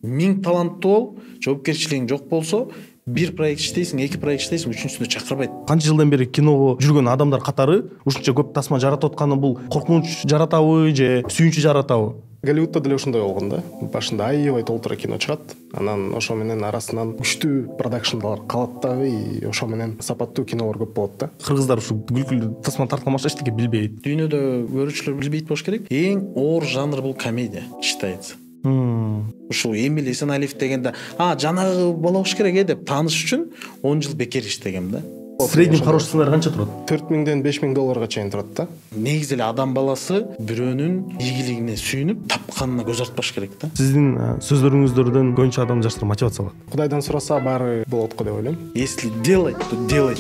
1000 таланттуу бол, жоопкерчилигиң жок болсо, бир проект иштейсиң, 2 проект иштейсиң, үчүнчүсүндө чакырбайт. Канча жылдан бери киного жүргөн адамдар катары ушунча көп тасма жаратып атканы бул коркунуч жаратабы же сүйүнчү жаратабы? Голливудта деле ошондой болгон да. Башында аябай толтура кино чыгат. Анан ошо менен арасынан күчтүү продакшндар калат дагы, и ошо менен сапаттуу кинолор көп болот да. Кыргыздар ушу күлкүлүү тасма тарткан башка эчтеке билбейт. Дүйнөдө көрүүчүлөр билбейт болуш керек. Эң оор жанр бул комедия считается. Ушул Эмиль Эсеналиев дегенде, жанагы болуш керек деп тааныш үчүн 10 жыл бекер иштегем да. Средний хороший сценарий канча турат? $4000 $5000 чейин турат да. Негизи эле адам баласы бирөөнүн ийгилигине сүйүнүп, тапканына көз артпаш керек да. Сиздин сөздөрүңүздөрдөн көбүнчө адам жаштар мотивация алат. Кудайдан сураса баары болот го деп ойлойм. Если делать, то делай.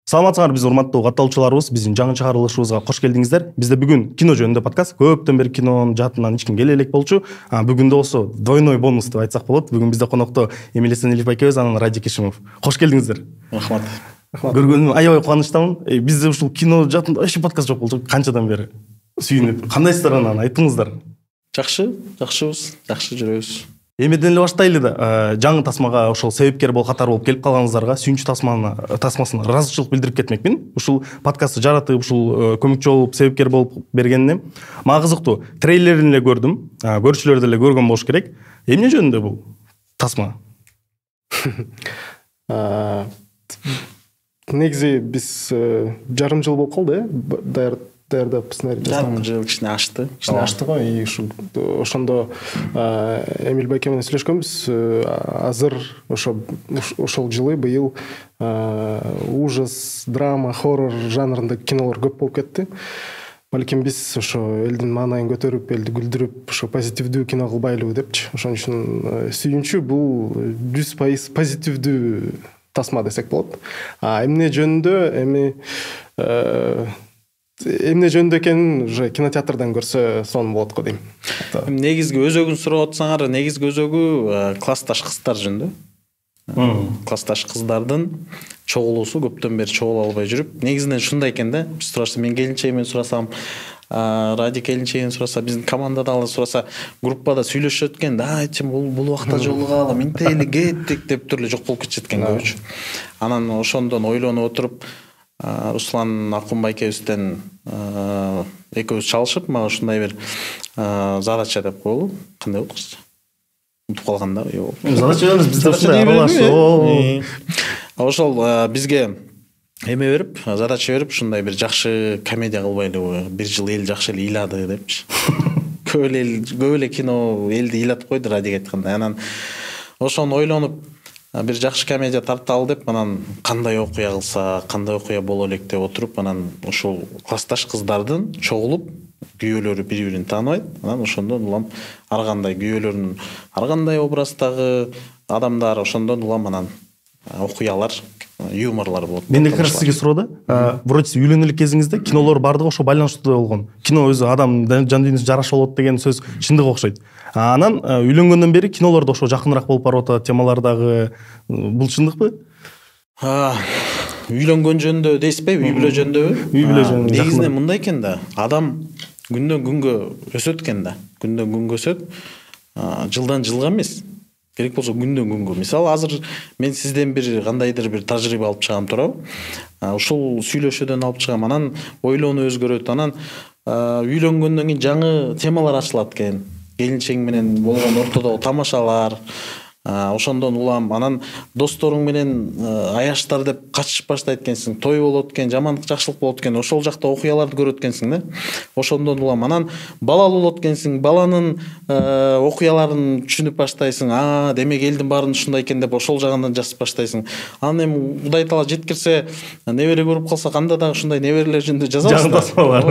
Саламатсыңар, биз урматтуу катталуучуларыбыз, биздин жаңы чыгарылышыбызга кош келдиңиздер. Бизде бүгүн кино жөнүндө подкаст. Көптөн бери кинонун жаатынан эч ким келе элек болчу. Бүгүн да болсо двойной бонус деп айтсак болот. Бүгүн бизде конокто Эмиль Эсеналиев экөөбүз, анан Радик Ишимов. Кош келдиңиздер. Рахмат. Көргөнүмө аябай кубанычтамын. Бизде ушул кино жаатында вообще подкаст жок болчу. Канчадан бери сүйүнүп, кандайсыздар анан айтыңыздар. Жакшыбыз, жакшы жүрөбүз. Эмеден эле баштайлы да. Жаңы тасмага ошол себепкер катары болуп келип калганыңыздарга сүйүнчү тасмасын ыраазычылык билдирип кетмекмин. Ушул подкастты жаратып, ушул көмөкчү болуп, себепкер болуп бергенине мага кызыктуу. Трейлерин эле көрдүм. Көрүүчүлөр деле көргөн болуш керек. Эмне жөнүндө бул тасма? Негизи биз жарым жыл болуп калды, даярдап сценарий жазган. Жарым жыл кичине ашты го, и ошондо Эмиль байке менен сүйлөшкөнбүз. Азыр ошол жылы быйыл ужас, драма, хоррор жанрында кинолор көп болуп кетти. Балким биз ошо элдин маанайын көтөрүп, элди күлдүрүп, ошо позитивдүү кино кылбайлыбы депчи. Ошон үчүн сүйүнчү бул 100% позитивдүү тасма десек болот. Эмне жөнүндө экенин уже кинотеатрдан көрсө сонун болот го дейм. Негизги өзөгүн сурап атсаңар, негизги өзөгү классташ кыздар жөнүндө. Классташ кыздардын чогулуусу көптөн бери чогула албай жүрүп, негизинен ушундай экен да. Биз сурашса, мен келинчегимен сурасам, Радик келинчегин сураса, биздин командада ала сураса, группада сүйлөшөт экен да, айтчым бул убакта жолугалы, минтели кеттик деп туруп жок болуп кетет экен көбүчө. Анан ошондон ойлонуп отуруп, Руслан Акунбай экөөбүздөн экөөбүз чалышып, мага ушундай бир задача деп коелу. Кандай болду кызча? Унутуп калганда, задача эмес, бизде ушундай аралашуу. Ошол бизге эме берип, задача берип, ушундай бир жакшы комедия кылбайлыбы, бир жыл эл жакшы эле ыйлады депчи. Көп эле кино элди ыйлатып койду Радик айткандай. Анан ошону ойлонуп, бир жакшы комедия тарталы деп, анан кандай окуя кылса, кандай окуя боло элек деп отуруп, анан ошол классташ кыздардын чогулуп, күйөөлөрү бири-бирин тааныбайт. Анан ошондон улам ар кандай күйөөлөрүнүн ар кандай образдагы адамдар, ошондон улам анан окуялар, юморлор болот. Мен эле сизге суроо да. Вроде сиз үйлөнө элек кезиңизде кинолор бардыгы ошо байланыштуу болгон. Кино өзү адам жан дүйнөсүнө жараша болот деген сөз чындык окшойт. Анан үйлөнгөндөн бери кинолордо ошо жакыныраак болуп барып атат, темалардагы бул чындыкпы? Үйлөнгөн жөнүндө дейсизби, үй бүлө жөнүндөбү? Үй бүлө жөнүндө. Негизинен мындай экен да, адам күндөн күнгө өсөт экен да. Күндөн күнгө өсөт. Жылдан жылга эмес. Керек болсо күндөн күнгө. Мисалы, азыр мен сизден бир кандайдыр бир тажрыйба алып чыгам турабы? Ушул сүйлөшүүдөн алып чыгам, анан ойлонуу өзгөрөт, анан үйлөнгөндөн кийин жаңы темалар ачылат экен. Келинчең менен болгон ортодогу тамашалар, ошондон улам анан досторуң менен аяштар деп качышып баштайт экенсиң, той болот экен, жамандык жакшылык болот экен, ошол жакта окуяларды көрөт экенсиң да. Ошондон улам анан балалуу болот экенсиң, баланын окуяларын түшүнүп баштайсың. Демек элдин баарын ушундай экен деп ошол жагынан жазып баштайсың. Анан эми Кудай таала жеткирсе, небере көрүп калса, кандай дагы ушундай неберелер жөнүндө жазабыз. Жаңы тасмалар.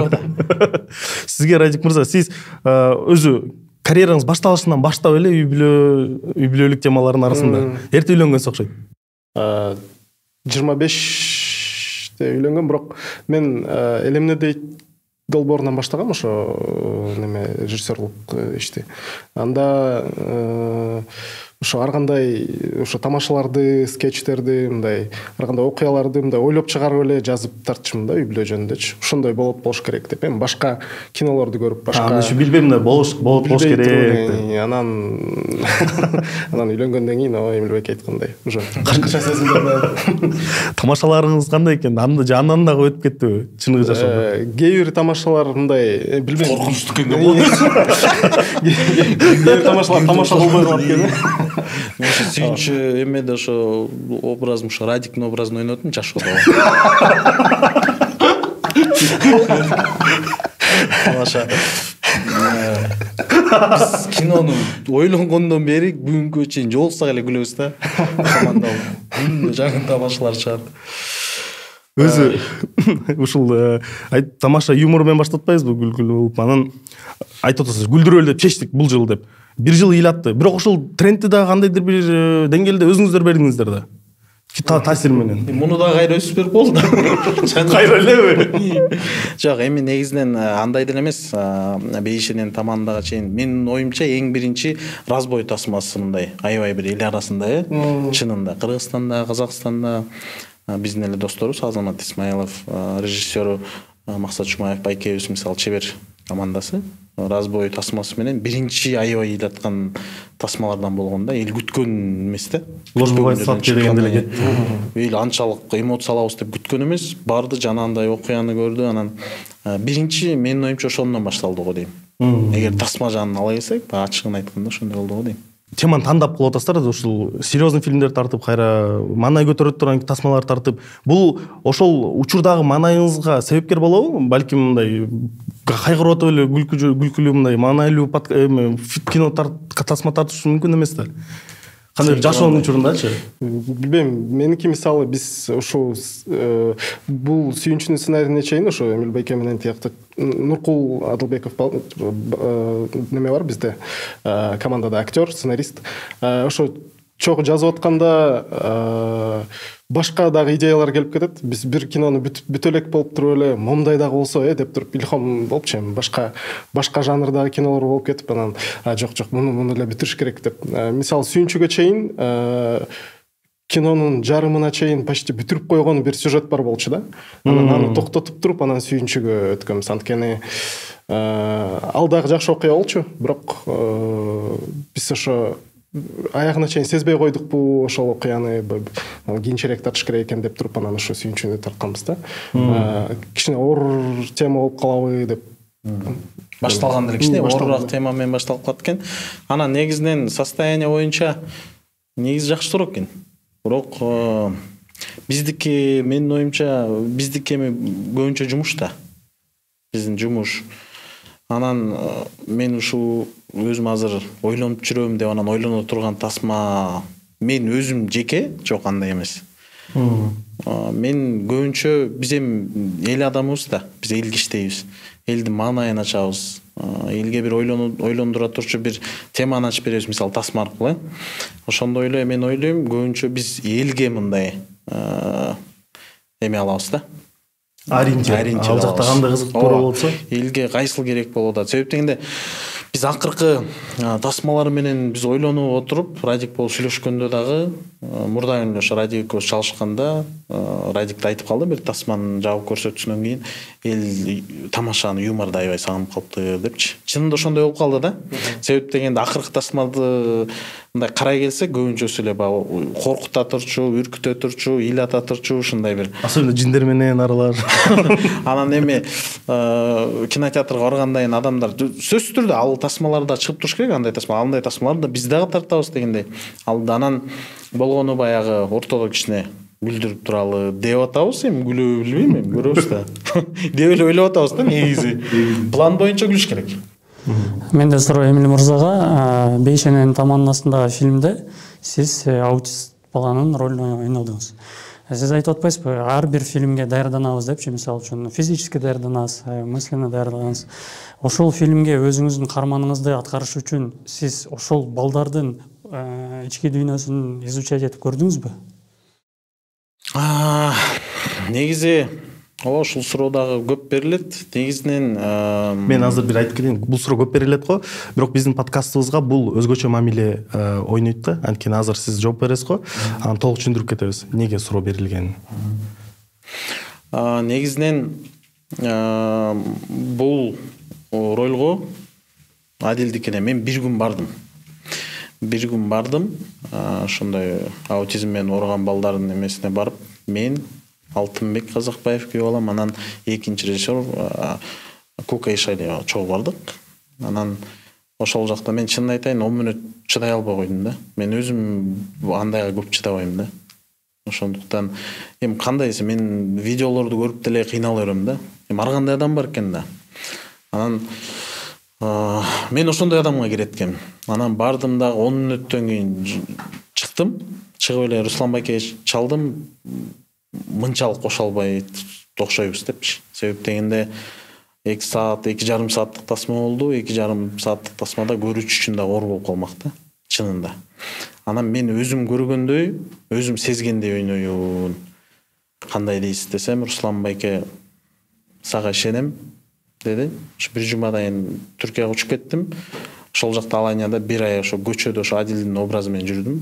Сизге Радик мырза, сиз өзү карьераңыз башталышынан баштап эле үй бүлөлүк темалардын арасында эрте үйлөнгөнсүз окшойт. 25-те үйлөнгөм, бирок мен элемнеде долбоорунан баштагам, ошо неме режиссерлук ишти. Анда ошо ар кандай ошо тамашаларды, скетчтерди, мындай ар кандай окуяларды мындай ойлоп чыгарып эле жазып тартчумун да үй бүлө жөнүндөчү. Ошондой болуш керек деп. Эми башка кинолорду көрүп, башка билбейм да болуш керек. Анан үйлөнгөндөн кийин Эмилбек айткандай уже башкача сезимдер. Тамашаларыңыз кандай экен? Андан дагы өтүп кеттиби? Чыныгы жашоодо. Кээ бир тамашалар мындай билбейм. Коркунучтуу экен деп. Кээ бир тамашалар тамаша болбой калат экен. Сүйүнчү эмеде ошо образым ошо Радиктин образын ойнотум жашоодо. Тамаша. Биз кинону ойлонгондон бери бүгүнкү чейин жолуксак эле күлөбүз да. Команда жаңы тамашалар чыгат. Өзү ушул тамаша юмор менен баштатпайбызбы, күлкүлүү болуп, анан айтып атасыз, күлдүрөлү деп чечтик бул жыл деп. Бир жыл ыйлатты. Бирок ошол трендти да кандайдыр бир деңгээлде өзүңүздөр бердиңиздер да. Таасир менен. Муну да кайра өсүп берип болду. Кайра элеби? Жок, эми негизинен андай деле эмес. Бейишинен тамандага чейин менин оюмча эң биринчи разбой тасмасы мындай аябай бир эл арасында, чынында Кыргызстанда, Казакстанда биздин эле досторубуз Азамат Исмаилов, режиссеру Максат Жумаев байкебиз мисалы чебер командасы разбой тасмасы менен биринчи аябай ыйлаткан тасмалардан болгон да, эл күткөн эмес да. Ложбой сатчы деген деле кетти. Эл анчалык эмоция алабыз деп күткөн эмес, барды жанагындай окуяны көрдү. Анан биринчи менин оюмча ошондон башталды го дейм. Эгер тасма жагын ала келсек, ачыгын айтканда ошондой болду го дейм. Теманы тандап кылып атасыздар да, ушул серьезный фильмдер тартып, кайра маанай көтөрөт турган тасмалар тартып. Бул ошол учурдагы маанайыңызга себепкер болобу? Балким мындай кайгырып атып эле күлкүлүү мындай маанайлуу кино тасма тартыш мүмкүн эмес да. Кандай жашоонун учурундачы? Билбейм, меники мисалы биз ошо бул сүйүнчүнүн сценариине чейин ошо Эмилбейке менен тиякта Нуркул Адылбеков неме бар бизде, командада актер, сценарист. Ошо чогуу жазып атканда башка дагы идеялар келип кетет. Биз бир кинону бүтө элек болуп туруп эле момундай дагы болсо деп туруп илхом болупчу. Эми башка жанрдагы кинолор болуп кетип, анан жок муну эле бүтүрүш керек деп. Мисалы сүйүнчүгө чейин кинонун жарымына чейин почти бүтүрүп койгон бир сюжет бар болчу да. Анан аны токтотуп туруп, анан сүйүнчүгө өткөнбүз. Анткени ал дагы жакшы окуя болчу, бирок биз ошо аягына чейин сезбей койдукпу ошол окуяны, кийинчерээк тартыш керек экен деп туруп, анан ошо сүйүнчүнү тартканбыз да. Кичине оор тема болуп калабы деп. Башталганда эле кичине оорураак тема менен башталып калат экен. Анан негизинен состояние боюнча негизи жакшы турат экен. Бирок биздики, менин оюмча, биздики эми көбүнчө жумуш да. Биздин жумуш. Анан мен ушул өзүм азыр ойлонуп жүрөм деп, анан ойлоно турган тасма мен өзүм жеке жок, андай эмес. Мен көбүнчө биз эми эл адамыбыз да, биз элге иштейбиз. Элдин маанайын ачабыз. Элге бир ойлондура турчу бир теманы ачып беребиз, мисалы тасма аркылуу. Ошондой эле мен ойлойм, көбүнчө биз элге мындай эме алабыз да. Ориентир. Ал жакта кандай кызыктуу болсо, элге кайсыл керек болуп атат. Себеп дегенде биз акыркы тасмалар менен биз ойлонуп отуруп, Радик болуп сүйлөшкөндө дагы мурда эле ошо Радик экөөбүз чалышканда, Радикте айтып калды, бир тасманы жабып көрсөтүүсүнөн кийин эл тамашаны юморду аябай сагынып калыпты депчи. Чынында ошондой болуп калды да. Себеп дегенде акыркы тасмады мындай карай келсек, көбүнчөсү эле коркута турчу, үркүтө турчу, ыйлата турчу, ушундай бир. Особенно жиндер менен аралаш. Анан эми кинотеатрга баргандан кийин адамдар сөзсүз түрдө ал тасмаларда чыгып туруш керек, андай тасма, андай тасмаларды биз дагы тартабыз дегендей. Анан болгону баягы ортодо кичине күлдүрүп туралы деп атабыз, эми күлөбү билбейм, эми көрөбүз да. Деп эле ойлоп атабыз да, негизи. План боюнча күлүш керек. Мен де суроо Эмил мырзага, Бейшенен таманасындагы фильмде сиз аутист баланын ролун ойнодуңуз. Сиз айтып атпайсызбы, ар бир фильмге даярданабыз депчи, мисалы үчүн физически даярданабыз, мысленно даярданабыз. Ошол фильмге өзүңүздүн карманыңызды аткарыш үчүн сиз ошол балдардын ички дүйнөсүн изучать этип көрдүңүзбү? Негизи ооба ушул суроо дагы көп берилет негизинен. Мен азыр бир айтып кетейин, бул суроо көп берилет го, бирок биздин подкастыбызга бул өзгөчө мамиле ойнойт да. Анткени азыр сиз жооп бересиз го, аны толук түшүндүрүп кетебиз неге суроо берилгенин. Негизинен бул ролго Адилдикине мен бир күн бардым. Ошондой аутизм менен ооруган балдардын эмесине барып, мен Алтынбек Казакбаев күйөө балам, анан экинчи режиссер Кука Ишали чогуу бардык. Анан ошол жакта мен чынын айтайын 10 мүнөт чыдай албай койдум да. Мен өзүм андайга көп чыдабайм да. Ошондуктан эми кандай десем, мен видеолорду көрүп деле кыйналып берем да. Эми ар кандай адам бар экен да. Анан мен ошондой адамга киреткем. Анан бардым дагы 10 мүнөттөн кийин чыктым. Чыгып эле Руслан байке чалдым. Мынчалык кошо албай окшойбуз депчи. Себеп дегенде 2 саат, 2,5 сааттык тасма болду. 2,5 сааттык тасмада көрүүчү үчүн да оор болуп калмак да, чынында. Анан мен өзүм көргөндөй, өзүм сезгендей ойноюн. Кандай дейсиз десем, Руслан байке сага ишенем деди. Ошо бир жумадан Түркияга учуп кеттим. Ошол жакта Аланияда бир ай ошо көчөдө ошо Адилдин образы менен жүрдүм.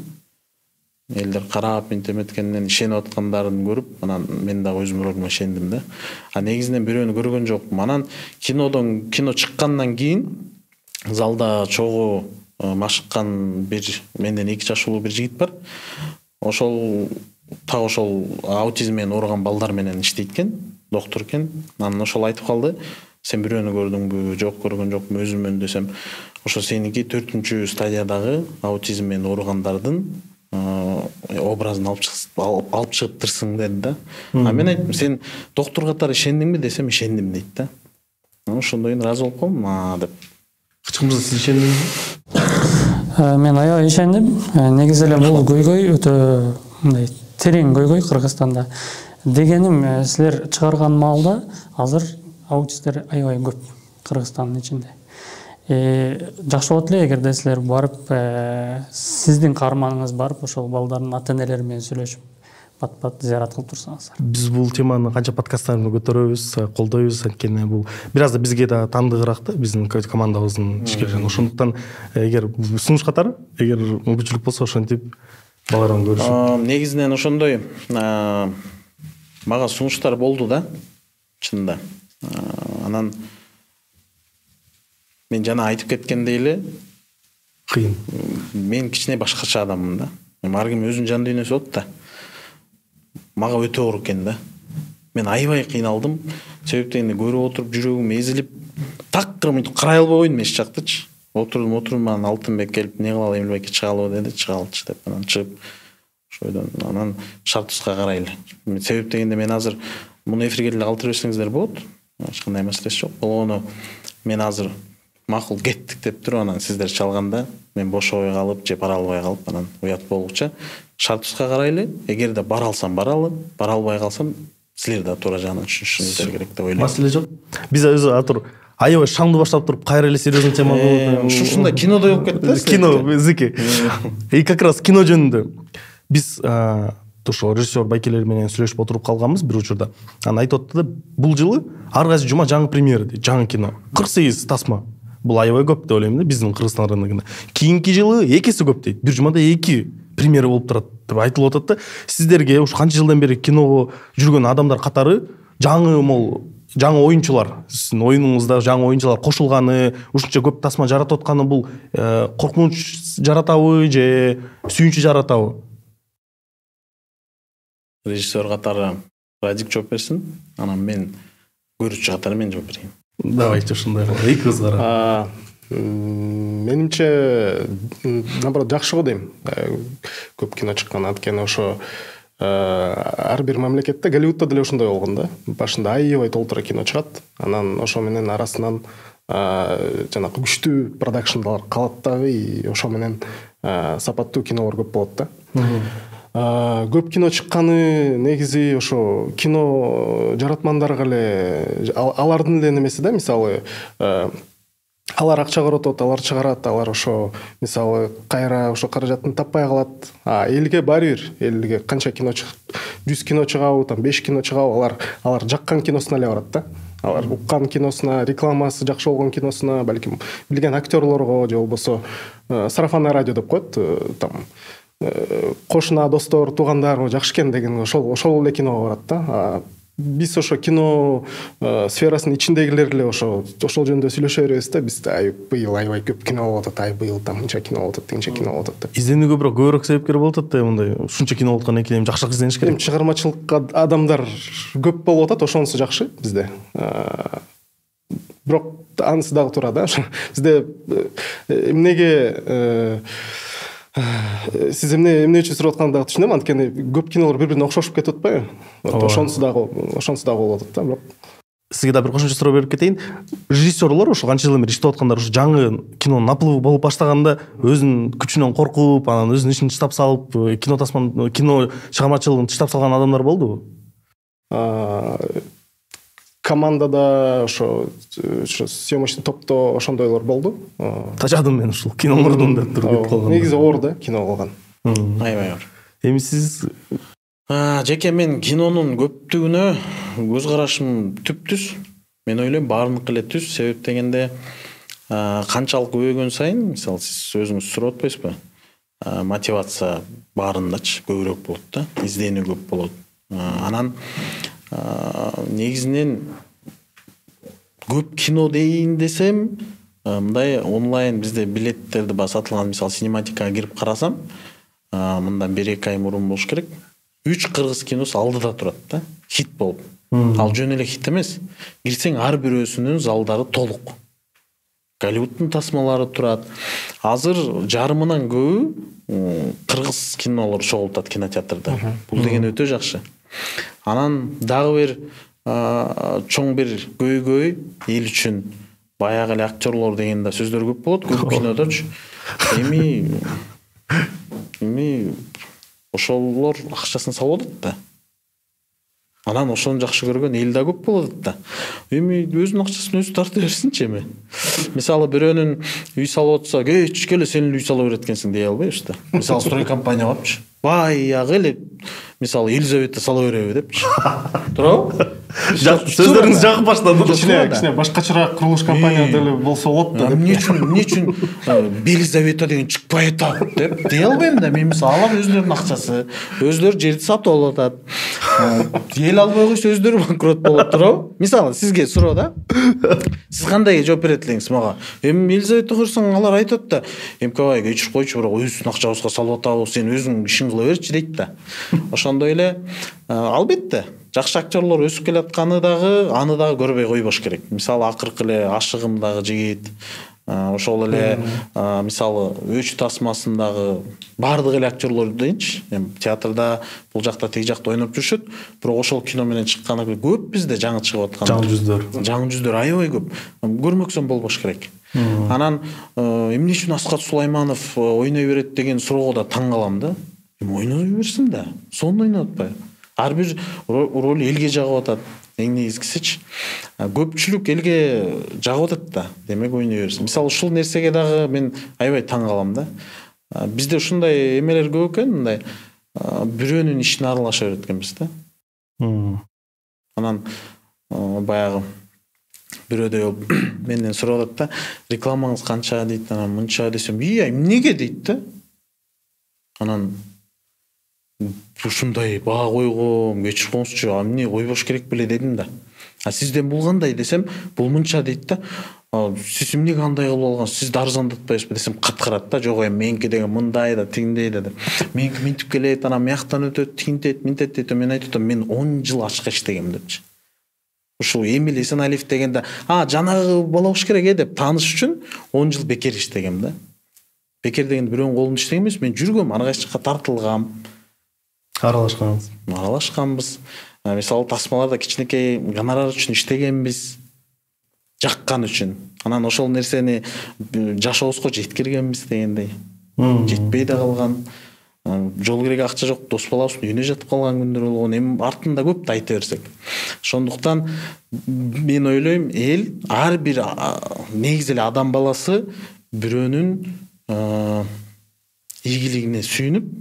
Элдер карап интернеттен ишенип аткандарын көрүп, анан мен дагы өзүм ролума ишендим да. Негизинен бирөөнү көргөн жокмун. Анан кино чыккандан кийин залда чогуу машыккан бир менден 2 жаш улуу бир жигит бар. Ошол аутизм менен ооруган балдар менен иштейт экен, доктор экен. Анан ошол айтып калды: "Сен бирөөнү көрдүңбү?" "Жок, көргөн жокмун, өзүммүн" десем, ошо сеники 4-чү стадиядагы аутизм менен ооругандардын образын алып чыгыптырсың деди да. Мен айттым: "Сен доктор катары ишендиңби?" десем, "Ишендим" дейт да. Ошондон кийин ыраазы болуп калдым деп. Кычкын мырза, сиз ишендиңизби? Мен аябай ишендим. Негизи эле бул көйгөй өтө мындай терең көйгөй Кыргызстанда. Дегеним, силер чыгарган маалда азыр аутисттер аябай көп Кыргызстандын ичинде. Жакшы болот эле эгерде силер барып, сиздин каарманыңыз барып, ошол балдардын ата-энелери менен сүйлөшүп, бат-бат зыярат кылып турсаңыздар. Биз бул теманы канча подкасттарында көтөрөбүз, колдойбуз. Анткени бул бир аз да бизге да таандыгыраак да, биздин командабыздын ишкерлери. Ошондуктан эгер сунуш катары, эгер мүмкүнчүлүк болсо, ошентип балар менен көрүшүп. Негизинен ошондой мага сунуштар болду да, чынында. Анан мен жана айтып кеткендей эле Кыйын. Мен кичине башкача адаммын да. Ар ким өзүнүн жан дүйнөсү болот да. Мага өтө оор экен да. Мен аябай кыйналдым. Себеп дегенде көрүп отуруп жүрөгүм эзилип, такыр мынтип карай албай койдум эч жактычы. Отурдум, анан Алтынбек келип, "Не кылалы Эмил байке, чыгалыбы" деди. "Чыгалчы" деп, анан чыгып, ошойдон анан Шартуска карайлы. Себеп дегенде мен азыр муну эфирге деле калтырып берсеңиздер болот. Эч кандай маселеси жок. Болгону мен азыр макул кеттик деп туруп, анан сиздер чалганда мен бошобой калып, же бара албай калып, анан уят болгуча Шартуска карайлы. Эгерде бара алсам баралы, бара албай калсам силер да туура жагынан түшүнүшүңүздөр керек деп ойлойм. Маселе жок. Биз өзү атыр аябай шаңды баштап туруп, кайра эле серьезный тема болуп. Ушундай кинодой болуп кетти да. Кино зыки. И как раз кино жөнүндө биз ошо режиссер байкелер менен сүйлөшүп отуруп калганбыз бир учурда. Анан айтып атты да, бул жылы ар кайсы жума жаңы премьера дейт, жаңы кино. 48 тасма. Бул аябай көп деп ойлойм да, биздин Кыргызстан рыногунда. Кийинки жылы экиси көп дейт. Бир жумада 2 премьера болуп турат деп айтылып атат да. Сиздерге ушу канча жылдан бери киного жүргөн адамдар катары жаңы оюнчулар, сиздин оюнуңузда жаңы оюнчулар кошулганы, ушунча көп тасма жаратып атканы бул коркунуч жаратабы же сүйүнч жаратабы? Режиссер катары Радик жооп берсин, анан мен көрүүчү катары мен жооп берейин. Давайте ушундай кылалы. Экөөбүз кара. Менимче наоборот жакшы го дейм. Көп кино чыккан, анткени ошо ар бир мамлекетте, Голливудта деле ушундай болгон да. Башында аябай толтура кино чыгат, анан ошо менен арасынан жанагы күчтүү продакшндар калат дагы, и ошо менен сапаттуу кинолор көп болот да. Көп кино чыкканы негизи ошо кино жаратмандарга эле, алардын эле немеси да. Мисалы алар акча коротот, алар чыгарат, алар ошо мисалы кайра ошо каражатын таппай калат. Элге баары бир, элге канча кино 100 кино чыгабы, там 5 кино чыгабы, алар жаккан киносуна эле барат да. Алар уккан киносуна, рекламасы жакшы болгон киносуна, балким билген актерлорго же болбосо сарафанный радио деп коет, там кошуна, достор, туугандар жакшы экен деген ошол эле киного барат да. Биз ошо кино сферасынын ичиндегилер эле ошол жөнүндө сүйлөшө беребиз да. Биз быйыл аябай көп кино болуп атат, быйыл там мынча кино болуп атат, тигинче кино болуп атат деп. Изденүүгө көбүрөөк себепкер болуп атат да, мындай ушунча кино болуп аткандан кийин жакшыраак издениш керек. Чыгармачылыкка адамдар көп болуп атат, ошонусу жакшы бизде. Бирок анысы дагы туура да. Бизде эмнеге сиз эмне үчүн сурап атканды дагы түшүнөм, анткени көп кинолор бири-бирине окшошуп кетип атпайбы? Ошонусу дагы болуп атат да. Бирок сизге да бир кошумча суроо берип кетейин. Режиссерлор ошо канча жыл иштеп аткандар ушу жаңы кинонун наплывы болуп баштаганда өзүнүн күчүнөн коркуп, анан өзүнүн ишин тыштап салып, кино чыгармачылыгын тыштап салган адамдар болдубу? Командада ошо съемочный топто ошондойлор болду. Тажадым мен ушул кинолордун деп туруп калган. Негизи оор да кино кылган. Аябай оор. Эми сиз жеке мен кинонун көптүгүнө көз карашым түптүз. Мен ойлойм баарыныкы эле түз. Себеп дегенде канчалык көбөйгөн сайын, мисалы сиз өзүңүз сурап атпайсызбы? Мотивация баарындачы көбүрөөк болот да, изденүү көп болот. Анан негизинен көп кино дейин десем, мындай онлайн бизде билеттерди сатылган, мисалы синематикага кирип карасам, мындан 1-2 ай мурун болуш керек. 3 кыргыз киносу алдыда турат да, хит болуп. Ал жөн эле хит эмес. Кирсең ар бирөөсүнүн залдары толук. Голливудтун тасмалары турат. Азыр жарымынан көбү кыргыз кинолор чогулуп атат кинотеатрда. Бул деген өтө жакшы. Анан дагы бир чоң бир көйгөй эл үчүн баягы эле актерлор деген да сөздөр көп болот, көп кинодочу. Эми ошолор акчасын салып атат да. Анан ошону жакшы көргөн эл да көп болот да. Эми өзүнүн акчасын өзү тарта берсинчи эми. Мисалы бирөөнүн үй салып атса, кечке эле сенин үй сала берет экенсиң дей албайбыз да. Мисалы строй компания бапчы. Баягы эле мисалы Елизавета сала береби депчи. Туурабы? Сөздөрүңүз жагып баштады. Кичине башкачараак курулуш компания деле болсо болот да. Эмне үчүн Елизавета деген чыкпай атат деп дей албайм да. Мен мисалы алам өзлөрүнүн акчасы, өзлөрү жерди сатып алып атат. Эл албай койсо өздөрү банкрот болот, туурабы? Мисалы сизге суроо да. Сиз кандай жооп берет элеңиз мага? Эми Елизавета көрсөң алар айтат да, МКБ кечирип койчу, бирок өзүбүздүн акчабызга салып атабыз, сен өзүң ишин кыла берчи дейт да. Ошондой эле албетте жакшы актерлор өсүп келатканы дагы аны дагы көрбөй койбош керек. Мисалы акыркы эле Ашыгым дагы жигит, ошол эле мисалы Өчү тасмасындагы баардык эле актерлор дейинчи. Эми театрда бул жакта тиги жакта ойноп жүрүшөт, бирок ошол кино менен чыкканы көп бизде жаңы чыгып аткан. Жаңы жүздөр аябай көп. Көрмөксөм болбош керек. Анан эмне үчүн Аскат Сулайманов ойной берет деген суроого да таң калам да. Ойной берсин да. Сонун ойноп атпайбы? Ар бир роль элге жагып атат. Эң негизгисичи. Көпчүлүк элге жагып атат да. Демек ойной берсин. Мисалы ушул нерсеге дагы мен аябай таң калам да. Бизде ушундай эмелер көп экен, мындай бирөөнүн ишине аралаша берет экенбиз да. Анан баягы бирөөдөй болуп менден сурап атат да, рекламаңыз канча дейт, анан мынча десем, эмнеге дейт да. Анан ушундай баа койгом, кечирип коңузчу, эмне койбош керек беле дедим да. Сизден бул кандай десем, бул мынча дейт да. Сиз эмнеге андай кылып алгансыз? Сиз арзандатпайсызбы десем, каткарат да. Жок, эми меники деген мындай да, тигиндей да деп. Меники минтип келет, анан мияктан өтөт, тигинтет, минтет дейт. Мен айтып атам, мен 10 жыл ачка иштегем депчи. Ушул Эмиль Эсеналиев дегенде, жанагы бала болуш керек деп тааныш үчүн 10 жыл бекер иштегем да. Бекер дегенде бирөөнүн колунда иштеген эмес, мен жүргөм, ар кайсы жакка тартылгам. Аралашканбыз. Мисалы тасмаларда кичинекей гонорар үчүн иштегенбиз. Жаккан үчүн. Анан ошол нерсени жашообузга жеткиргенбиз дегендей. Жетпей да калган. жол керек акча жок, дос балабыз үйүнө жатып калган күндөр болгон. Эми артында көп да айта берсек. Ошондуктан мен ойлойм, эл ар бир негизи эле адам баласы бирөөнүн ийгилигине сүйүнүп,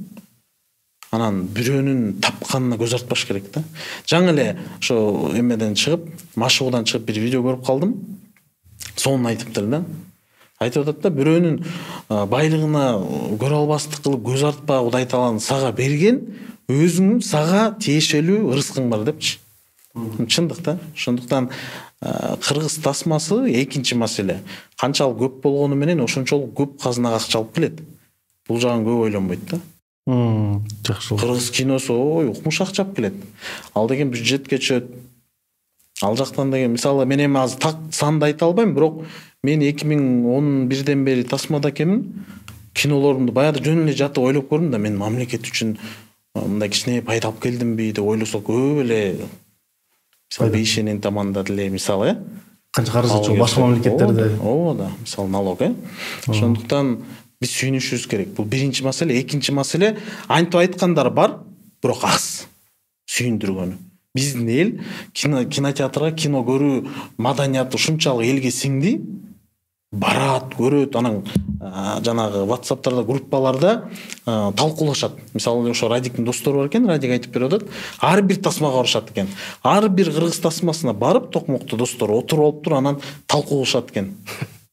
анан бирөөнүн тапканына көз артпаш керек да. Жаңы эле ошо эмеден чыгып, машыгуудан чыгып бир видео көрүп калдым. Сонун айтыптыр да. Айтып атат да, бирөөнүн байлыгына көрө албастык кылып көз артпа, Кудай Тааланын сага берген, өзүңүн сага тиешелүү ырыскың бар депчи. Чындык да. Ошондуктан кыргыз тасмасы экинчи маселе. Канчалык көп болгону менен ошончолук көп казынага акча алып келет. Бул жагын көп ойлонбойт да. Жакшы. Кыргыз киносу укмуш акча алып келет. Ал деген бюджетке чөт. Ал жактан деген мисалы мен эми азыр так санды айта албайм, бирок мен 2011ден бери тасмада экенмин. Кинолорумду баягы жөн эле жатып ойлоп көрдүм да, мен мамлекет үчүн мындай кичине пайда алып келдимби деп ойлосок көп эле. Мисалы Бейшенин таманда деле мисалы, Канча каражат жок башка мамлекеттерде. Ооба да, мисалы налог, Ошондуктан биз сүйүнүшүбүз керек. Бул биринчи маселе. Экинчи маселе, антип айткандар бар, бирок аз сүйүндүргөнү. Биздин эл кинотеатрга кино көрүү маданияты ушунчалык элге сиңди, барат, көрөт, анан жанагы WhatsApp'тарда, группаларда талкуулашат. Мисалы ошо Радиктин достору бар экен, Радик айтып берип атат, ар бир тасмага барышат экен. Ар бир кыргыз тасмасына барып, токмокто достору отуруп алыптыр, анан талкуулашат экен.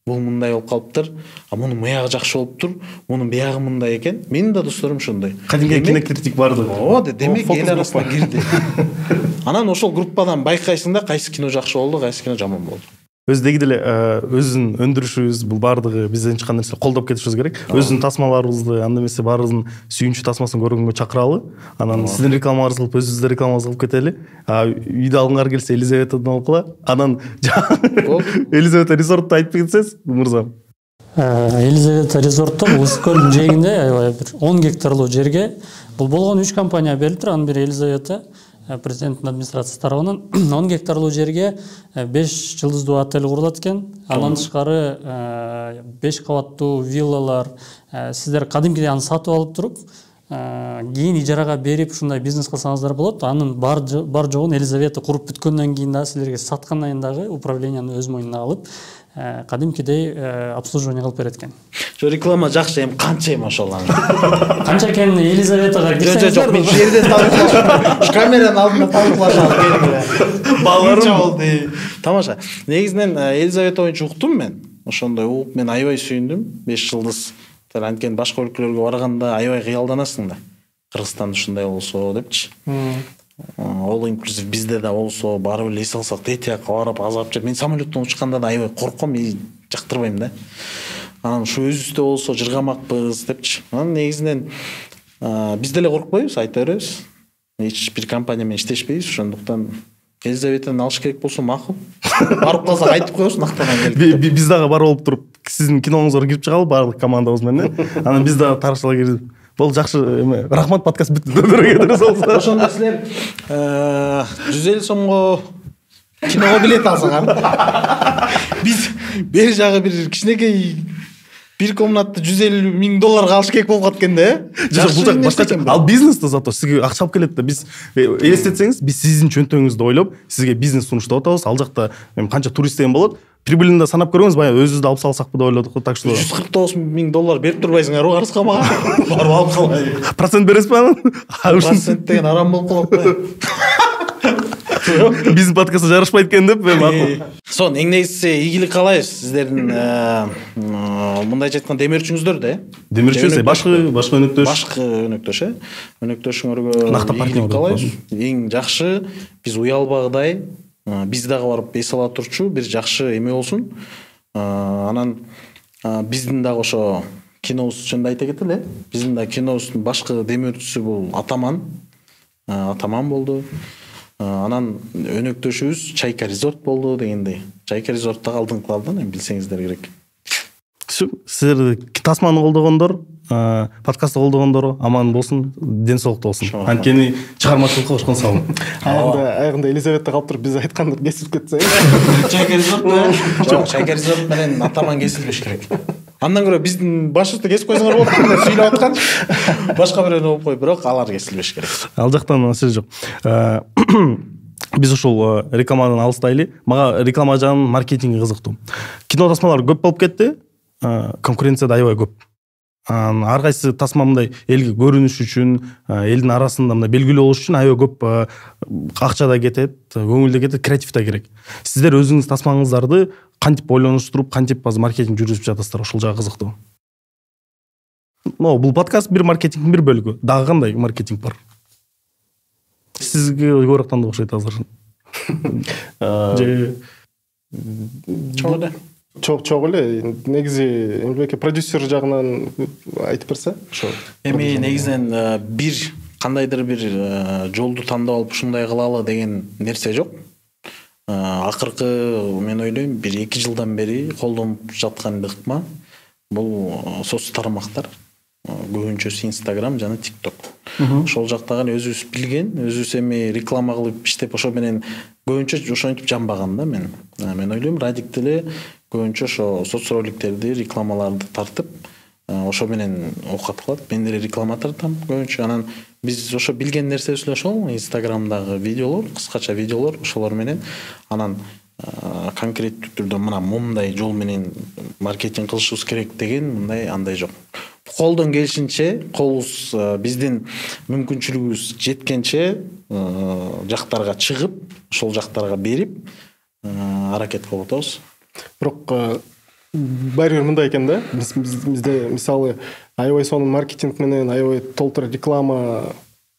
Бул мындай болуп калыптыр, мунун мыягы жакшы болуптур, мунун биягы мындай экен. Менин да досторум ошондой. Кадимки кинокритик барды. Ооба, демек эл арасына кирди. Анан ошол группадан байкайсың да, кайсы кино жакшы болду, кайсы кино жаман болду. Өздеги деле өзүн өндүрүшүбүз, бул бардыгы бизден чыккан нерсе колдоп кетишибиз керек. Өзүнүн тасмаларыбызды, анда эмесе баарыбыздын сүйүнчү тасмасын көргөнгө чакыралы. Анан сиздин рекламаңарыңызды кылып, өзүбүздүн рекламаңызды кылып кетели. Үйдө алгыңар келсе Елизаветадан окула. Анан Елизавета резортто айтып кетсеңиз, мырзам. Елизавета резортто Ысык көлдүн жээгинде аябай бир 10 гектарлуу жерге бул болгон 3 компания берилиптир. Анын бири Елизавета, президенттин администрациясы тарабынан 10 гектарлуу жерге 5 жылдыздуу отель курулат экен. Андан тышкары 5 кабаттуу виллалар, сиздер кадимкидей аны сатып алып туруп, кийин ижарага берип ушундай бизнес кылсаңыздар болот. Анын бар жогун Елизавета куруп бүткөндөн кийин дагы силерге саткандан кийин дагы управленияны өз мойнуна алып, кадимкидей обслуживание кылып берет экен. Реклама жакшы, эми канча эми ошол аны. Канча экенин Елизаветага кирсеңиздер. Жок, мен жерден талкуулашам. Камеранын алдында талкуулашам керек. Балдарым болду. Тамаша. Негизинен Елизавета боюнча уктум мен. Ошондой угуп мен аябай сүйүндүм. 5 жылдыз. Анткени башка өлкөлөргө барганда аябай кыялданасың да. Кыргызстанда ушундай болсо депчи. All inclusive бизде да болсо, барып эле эс алсак, тетиякка барып азап жеп. Мен самолеттон учканда да аябай корком, жактырбайм да. Анан ушу өзүбүздө болсо жыргамакпыз депчи. Анан негизинен биз деле коркпойбуз, айта беребиз. Эч бир компания менен иштешпейбиз, ошондуктан Елизаветаны алыш керек болсо макул. Барып калсак айтып коебуз, нактадан келип. Биз дагы барып болуп туруп, сиздин киноңузга кирип чыгалы баардык командабыз менен. Анан биз дагы тарашала кирип, бул жакшы эме, рахмат, подкаст бүттү дөрөөгө болсо. Ошондо силер 150 сомго киного билет алсаңар. Биз бери жагы бир кичинекей бир комнатты $150,000 алыш керек болуп калат экен да, Жок, бул жак башкача. Ал бизнесте зато сизге акча алып келет да. Биз элестетсеңиз, биз сиздин чөнтөгүңүздү ойлоп, сизге бизнес сунуштап атабыз. Ал жакта канча турист деген болот. Прибылин да санап көрөңүз, баягы өзүбүздү алып салсакпы деп ойлодук. Так что $149,000 берип турбайсыңарбы карызга мага? Барып алып калгай. Процент бересизби анан? Процент деген арам болуп калат да. Биздин подкастка жарашпайт экен деп макул. Сон эң негизгиси ийгилик каалайбыз сиздердин мындайча айтканда демөөрчүңүздөр да. Демөөрчү башкы өнөктөш. Башкы өнөктөш, өнөктөшүңөргө ийгилик каалайбыз. Эң жакшы биз уялбагыдай, биз дагы барып эс ала турчу бир жакшы эме болсун. Анан биздин дагы ошо кинобуз жөнүндө айта кетели. Биздин да кинобуздун башкы демөөрчүсү бул Атаман. Атаман болду. Анан өнөктөшүбүз Чайка резорт болду дегендей. Чайка резорттагы алдыңкылардан эми билсеңиздер керек. Силер тасманы колдогондор, подкастты колдогондор аман болсун, ден соолукта болсун. Анткени чыгармачылыкка кошкон салым. Аягында Елизавета калып туруп биз айтканды кесип кетсе. Чайка резорт менен Атаман кесилбеш керек. Андан көрө биздин башыбызды кесип койсоңор болот. Мен сүйлөп аткан. Башка бирөө болуп кой, бирок алар кесилбеш керек. Ал жактан сөз жок. Биз ушул рекламадан алыстайлы. Мага реклама жагынын маркетинги кызыктуу. Кино тасмалар көп болуп кетти. Конкуренция да аябай көп. Ар кайсы тасма мындай элге көрүнүш үчүн, элдин арасында мындай белгилүү болуш үчүн аябай көп акча да кетет, көңүл да кетет, креатив да керек. Сиздер өзүңүз тасмаңыздарды кантип ойлонуштуруп, кантип азыр маркетинг жүргүзүп жатасыздар? Ошол жагы кызыктуу. Бул подкаст бир маркетингдин бир бөлүгү. Дагы кандай маркетинг бар? Сизге көбүрөөк тандоо окшойт азыр. Чоң эле негизи эмгеке продюсер жагынан айтып берсе ошо. Эми негизинен бир кандайдыр бир жолду тандап алып ушундай кылалы деген нерсе жок. Акыркы мен ойлойм 1-2 жылдан бери колдонуп жаткан ыкма бул соц тармактар. Көбүнчөсү Instagram жана TikTok. Ошол жактагы өзүбүз билген, өзүбүз эми реклама кылып иштеп ошо менен көбүнчө ошентип жанбаган да мен. Мен ойлойм Радик деле көбүнчө ошо соц роликтерди, рекламаларды тартып, ошо менен окат кылат. Мен деле реклама тартам көбүнчө. Анан биз ошо билген нерсебиз эле ошол Instagramдагы видеолор, кыскача видеолор, ошолор менен анан конкреттүү түрдө мына мындай жол менен маркетинг кылышыбыз керек деген мындай андай жок. Колдон келишинче, колубуз биздин мүмкүнчүлүгүбүз жеткенче жактарга чыгып, ошол жактарга берип аракет кылып атабыз. Бирок баары бир мындай экен да. Бизде мисалы аябай сонун маркетинг менен аябай толтура реклама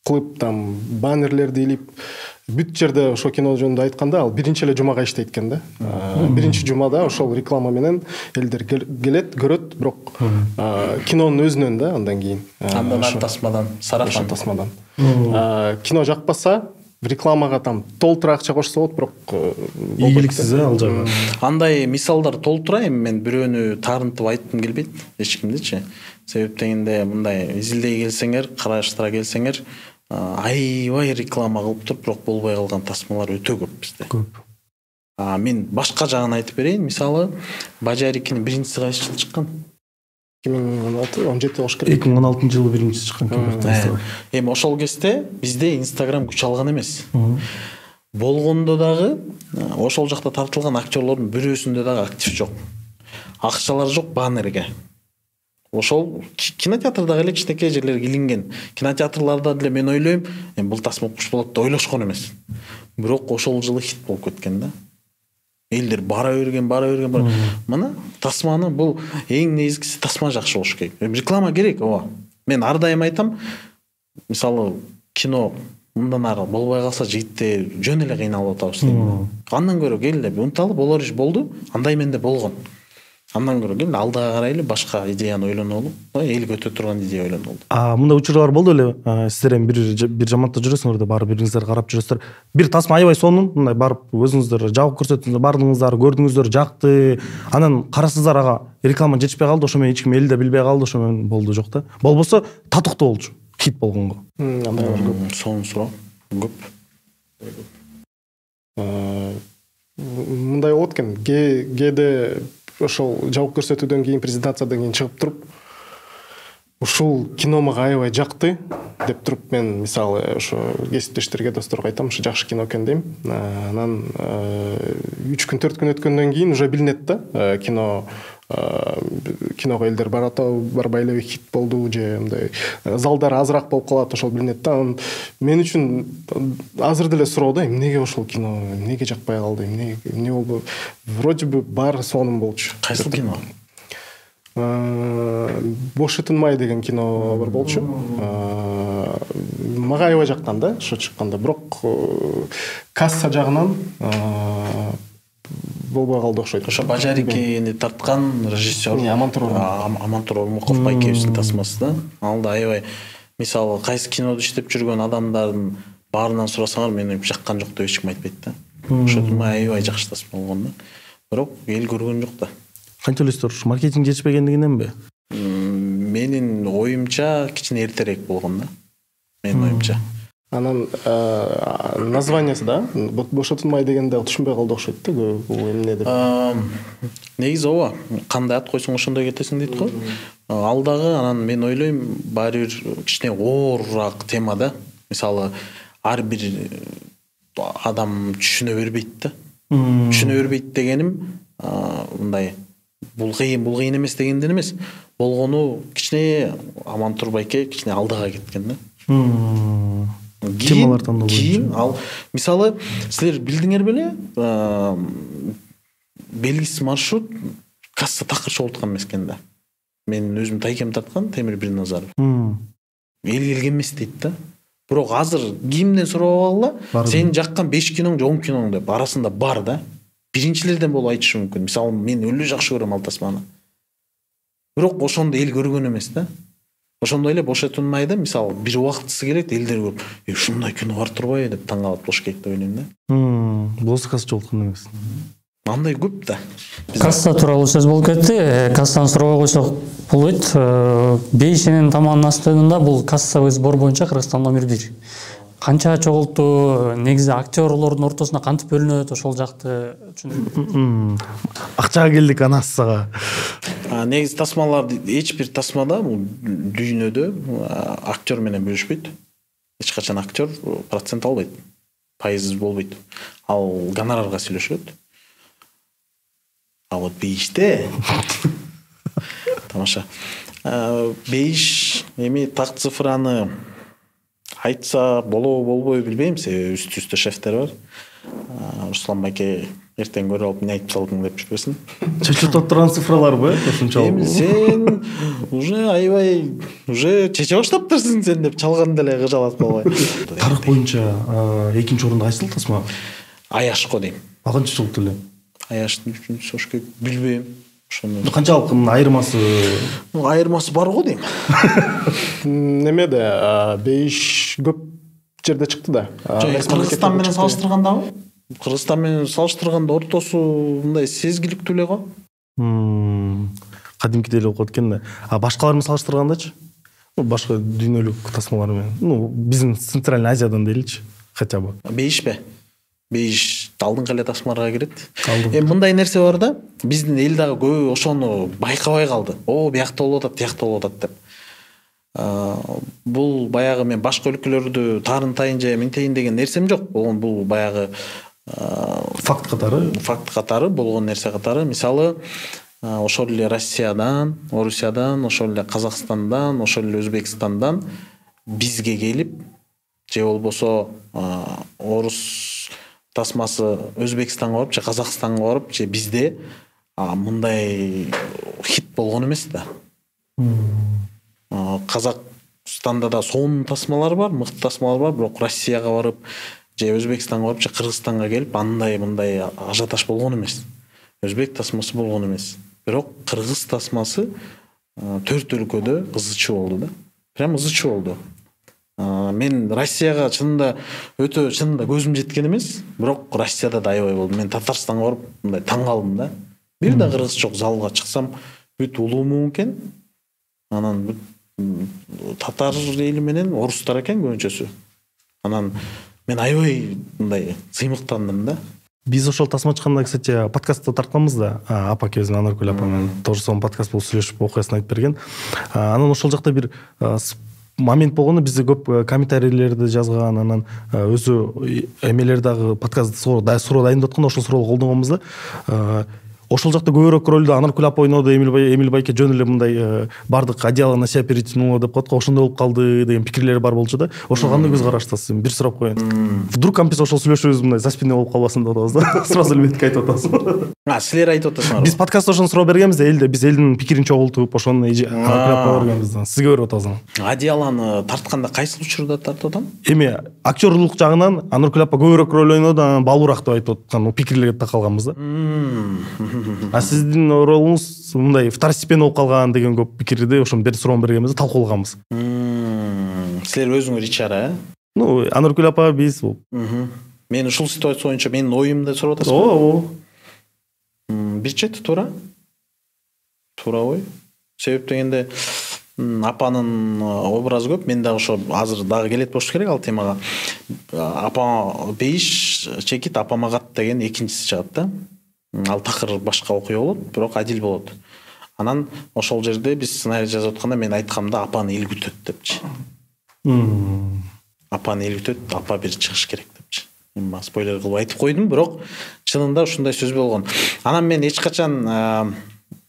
кылып, там баннерлерди илип бүт жерде ошо кино жөнүндө айтканда ал биринчи эле жумага иштейт экен да. Биринчи жумада ошол реклама менен элдер келет, көрөт, бирок кинонун өзүнөн да андан кийин. Андан тасмадан, сарафан тасмадан. Кино жакпаса, рекламага там толтура акча кошсо болот, бирок ийгиликсиз ал жагы. Андай мисалдар толтура, эми мен бирөөнү таарынтып айткым келбейт, эч кимдичи. Себеп дегенде мындай изилдей келсеңер, караштыра келсеңер, аябай реклама кылып туруп, бирок болбой калган тасмалар өтө көп бизде. Көп. Мен башка жагын айтып берейин. Мисалы, Бажарикинин биринчиси кайсы жылы чыккан? 2016-17 болуш керек. 2016-жылы биринчиси чыккан. Эми ошол кезде бизде Instagram күч алган эмес. Болгондо дагы ошол жакта тартылган актерлордун бирөөсүндө дагы актив жок. Акчалар жок баннерге. Ошол кинотеатрдагы эле кичинекей жерлерге илинген. Кинотеатрларда деле мен ойлойм, бул тасма куш болот деп ойлошкон эмес. Бирок ошол жылы хит болуп кеткен да. Элдер бара берген. Мына тасманы бул эң негизгиси тасма жакшы болуш керек. Реклама керек, ооба. Мен ар дайым айтам, мисалы кино мындан ары болбой калса жигиттер жөн эле кыйналып атабыз дейм. Андан көрө келе унуталып, болор иш болду, андай менде болгон. Андан көрө келе алдыга карайлы башка идеяны ойлонолу, элге өтө турган идея ойлонолу. Мындай учурлар болду эле. Сиздер эми бир жаматта жүрөсүңөр да, барып бириңиздер карап жүрөсүздөр. Бир тасма аябай сонун, мындай барып өзүңүздөр жабып көрсөттүңүздөр, бардыңыздар, көрдүңүздөр, жакты. Анан карасыздар, ага реклама жетишпей калды, ошо менен эч ким элде билбей калды, ошо менен болду жок да. Болбосо татыктуу болчу, хит болгонго. Андай бар көп. Сонун суроо. Көп. Мындай болот экен. Кээде ошол жабык көрсөтүүдөн кийин, презентациядан кийин чыгып туруп, ушул кино мага аябай жакты деп туруп, мен мисалы ошо кесиптештерге, досторго айтам, ушу жакшы кино экен дейм. Анан 3 күн 4 күн өткөндөн кийин уже билинет да, киного элдер барбай эле хит болду же мындай залдар азыраак болуп калат, ошол билинет да. Мен үчүн азыр деле суроо да, эмнеге ошол кино эмнеге жакпай калды, эмне болду? Вроде бы баары сонун болчу. Кайсы кино? Бошы тынмай деген кино бар болчу. Мага аябай жаккан да, ошо чыкканда, бирок касса жагынан болбой калды окшойт. Ошо Бажарикини тарткан режиссер Амантур Ормуков байкебиздин тасмасы да. Ал да аябай, мисалы кайсы кинодо иштеп жүргөн адамдардын баарынан сурасаңар, мен жаккан жок деп эч ким айтпайт да. Ошо аябай жакшы тасма болгон да. Бирок эл көргөн жок да. Канча ойлойсуздар, маркетинг жетишпегендигиненби? Менин оюмча кичине эртерээк болгон да. Менин оюмча. Анан названиясы да бошотулмай дегенде түшүнбөй калды окшойт да бул эмне деп. Негизи ооба, кандай ат койсоң ошондой кетесиң дейт го. Ал дагы анан мен ойлойм баары бир кичине оорураак тема да. Мисалы ар бир адам түшүнө бербейт да. Түшүнө бербейт дегеним мындай бул кыйын эмес дегенден эмес. Болгону кичине Амантур байке кичине алдыга кеткен да. Темалар тандоо боюнча. Ал мисалы силер билдиңер беле, белгисиз маршрут касса такыр чогулткан эмес экен да. Мен өзүм тайкем тарткан Темир Бирназаров. Эл келген эмес дейт да. Бирок азыр кимден сурап алгыла, сенин жаккан 5 киноң же 10 киноң деп арасында бар да. Биринчилерден болуп айтышы мүмкүн. Мисалы мен өлө жакшы көрөм ал тасманы. Бирок ошондо эл көргөн эмес да. Ошондой эле бошотулмай да, мисалы бир убактысы керек элдер көрүп, ушундай кино бар турбайбы деп таң калып болуш керек деп ойлойм да. Болсо касса жолткон эмес. Андай көп да. Касса тууралуу сөз болуп кетти. Кассаны сурабай койсок болбойт. Бейшенин таманын астында бул кассабый сбор боюнча Кыргызстан номер 1. Канча чогулту, негизи актерлордун ортосуна кантип бөлүнөт, ошол жакты түшүндүрүп. Акчага келдик анассага. Негизи тасмаларды эч бир тасмада бул дүйнөдө актер менен бөлүшпөйт. Эч качан актер процент албайт. Пайыз болбойт. Ал гонорарга сүйлөшөт. А вот бейиште тамаша. Бейиш эми так цифраны айтса болобу болбойбу билбейм, себеби үстү шефтер бар. Руслан байке эртең көрүп алып эмне айтып салдың деп жүрбөсүн. Чечип турган цифраларбы? Ошончолук. Эми сен уже аябай уже чече баштаптырсың сен деп чалган деле кыжалат болбой. Тарых боюнча экинчи орунда кайсыл тасма? Аяшко дейм. Акынчы жыл эле. Аяштын үчүнчүсү ошко билбейм. Ошону канчалык айырмасы бар го дейм. Немеде бейиш көп жерде чыкты да. Кыргызстан менен салыштыргандабы? Кыргызстан менен салыштырганда ортосу мындай сезгиликтүү эле го. Кадимки деле окот экен да. Башкалар менен салыштыргандачы? Башка дүйнөлүк тасмалар менен. Биздин Центральный Азиядан дейличи, хотя бы. Бейишпи? Бейиш алдыңкы эле тасмаларга кирет. Эми мындай нерсе бар да, биздин эл дагы көбү ошону байкабай калды. Биякта болуп атат, тиякта болуп атат деп. Бул баягы мен башка өлкөлөрдү тарынтайын же минтейин деген нерсем жок. Бул баягы факт катары болгон нерсе катары. Мисалы, ошол эле Россиядан, Орусиядан, ошол эле Казакстандан, ошол эле Өзбекстандан бизге келип, же болбосо орус тасмасы Өзбекстанга барып, же Казакстанга барып, же бизде мындай хит болгон эмес да. Казакстанда да сонун тасмалар бар, мыкты тасмалар бар, бирок Россияга барып, же Өзбекстанга барып, же Кыргызстанга келип андай мындай ажиотаж болгон эмес. Өзбек тасмасы болгон эмес. Бирок кыргыз тасмасы 4 өлкөдө ызычы болду да. Прям ызычы болду. Мен Россияга чынында көзүм жеткен эмес, бирок Россияда да аябай болду. Мен Татарстанга барып мындай таң калдым да. Бир да кыргыз жок, залга чыксам бүт улууму экен. Анан татар эли менен орустар экен көбүнчөсү. Анан мен аябай мындай сыймыктандым да. Биз ошол тасма чыкканда, кстати, подкастта тартканбыз да, апа экөөбүздүн Анаркүл апа менен тоже сонун подкаст болуп сүйлөшүп окуясын айтып берген. Анан ошол жакта бир момент болгону, бизде көп комментарийлерди жазган, анан өзү эмелер дагы подкаст суроо дайындап атканда ошол суроо колдонгонбуз да. Ошол жакта көбүрөөк ролду Анаркүл апа ойноду, Эмил байке жөн эле мындай бардык одеяло на себя перетянуло деп коет го, ошондой болуп калды деген пикирлер бар болчу да. Ошого кандай көз караштасыз? Бир сурап коеюн. Вдруг биз ошол сүйлөшүүбүз мындай за спиной болуп калбасын деп атабыз да. Сразу эле бетке айтып атабыз. Силер айтып атасыңар. Биз подкастта ошону суроо бергенбиз да, биз элдин пикирин чогултуп, ошону Анаркүл апага бергенбиз да. Сизге берип атабыз. Одеялоны тартканда кайсы учурда тартып атам? Эми актерлук жагынан Анаркүл апа көбүрөөк роль ойноду, анан балуураак деп айтып аткан пикирлерге такалганбыз да. Сиздин ролуңуз мындай второстепенный болуп калган деген көп пикирди ошону бир суроо бергенбиз, талкуулаганбыз. Силер өзүңөр ичара, Анаркүл апа биз. Мен ушул ситуация боюнча менин оюмду сурап атасызбы? Ооба. Бир чети туура. Туура ой. Себеп дегенде апанын образы көп. Мен дагы ошо азыр дагы келет болуш керек ал темага. Апа бейиш чекит апама кат деген экинчиси чыгат да. Ал такыр башка окуя болот, бирок адил болот. Анан ошол жерде биз сценарий жазып атканда мен айткам да апаны эл күтөт депчи. Апаны эл күтөт, апа бир чыгыш керек депчи. Мен спойлер кылып айтып койдум, бирок чынында ушундай сөз болгон. Анан мен эч качан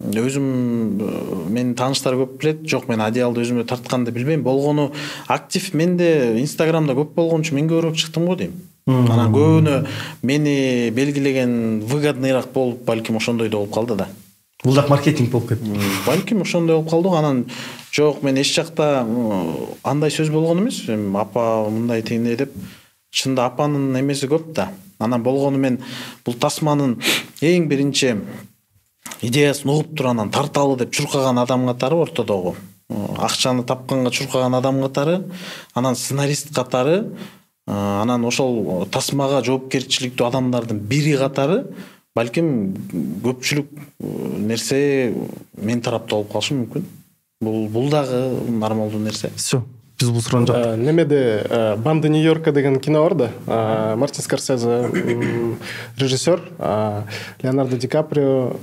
өзүм менин тааныштар көп билет. Жок, мен одеялды өзүмө тартканды билбейм. Болгону актив менде Инстаграмда көп болгон үчүн мен көбүрөөк чыктым го дейм. Анан көбүнө мени белгилеген выгодныйраак болуп, балким ошондой да болуп калды да. Бул дак маркетинг болуп кетти. Балким ошондой болуп калды. Анан жок, мен эч жакта андай сөз болгон эмес. Апа мындай тегине деп. Чында апанын эмеси көп да. Анан болгону мен бул тасманын эң биринчи идеясын угуп туруп анан тарталы деп чуркаган адам катары ортодогу. Акчаны тапканга чуркаган адам катары, анан сценарист катары, анан ошол тасмага жоопкерчиликтүү адамдардын бири катары балким көпчүлүк нерсе мен тарапта болуп калышы мүмкүн. Бул дагы нормалдуу нерсе. Всё. Биз бул суроону жаптык. Немеде «Банды Нью-Йорка» деген кино бар да. Мартин Скорсезе режиссер, Леонардо Ди Каприо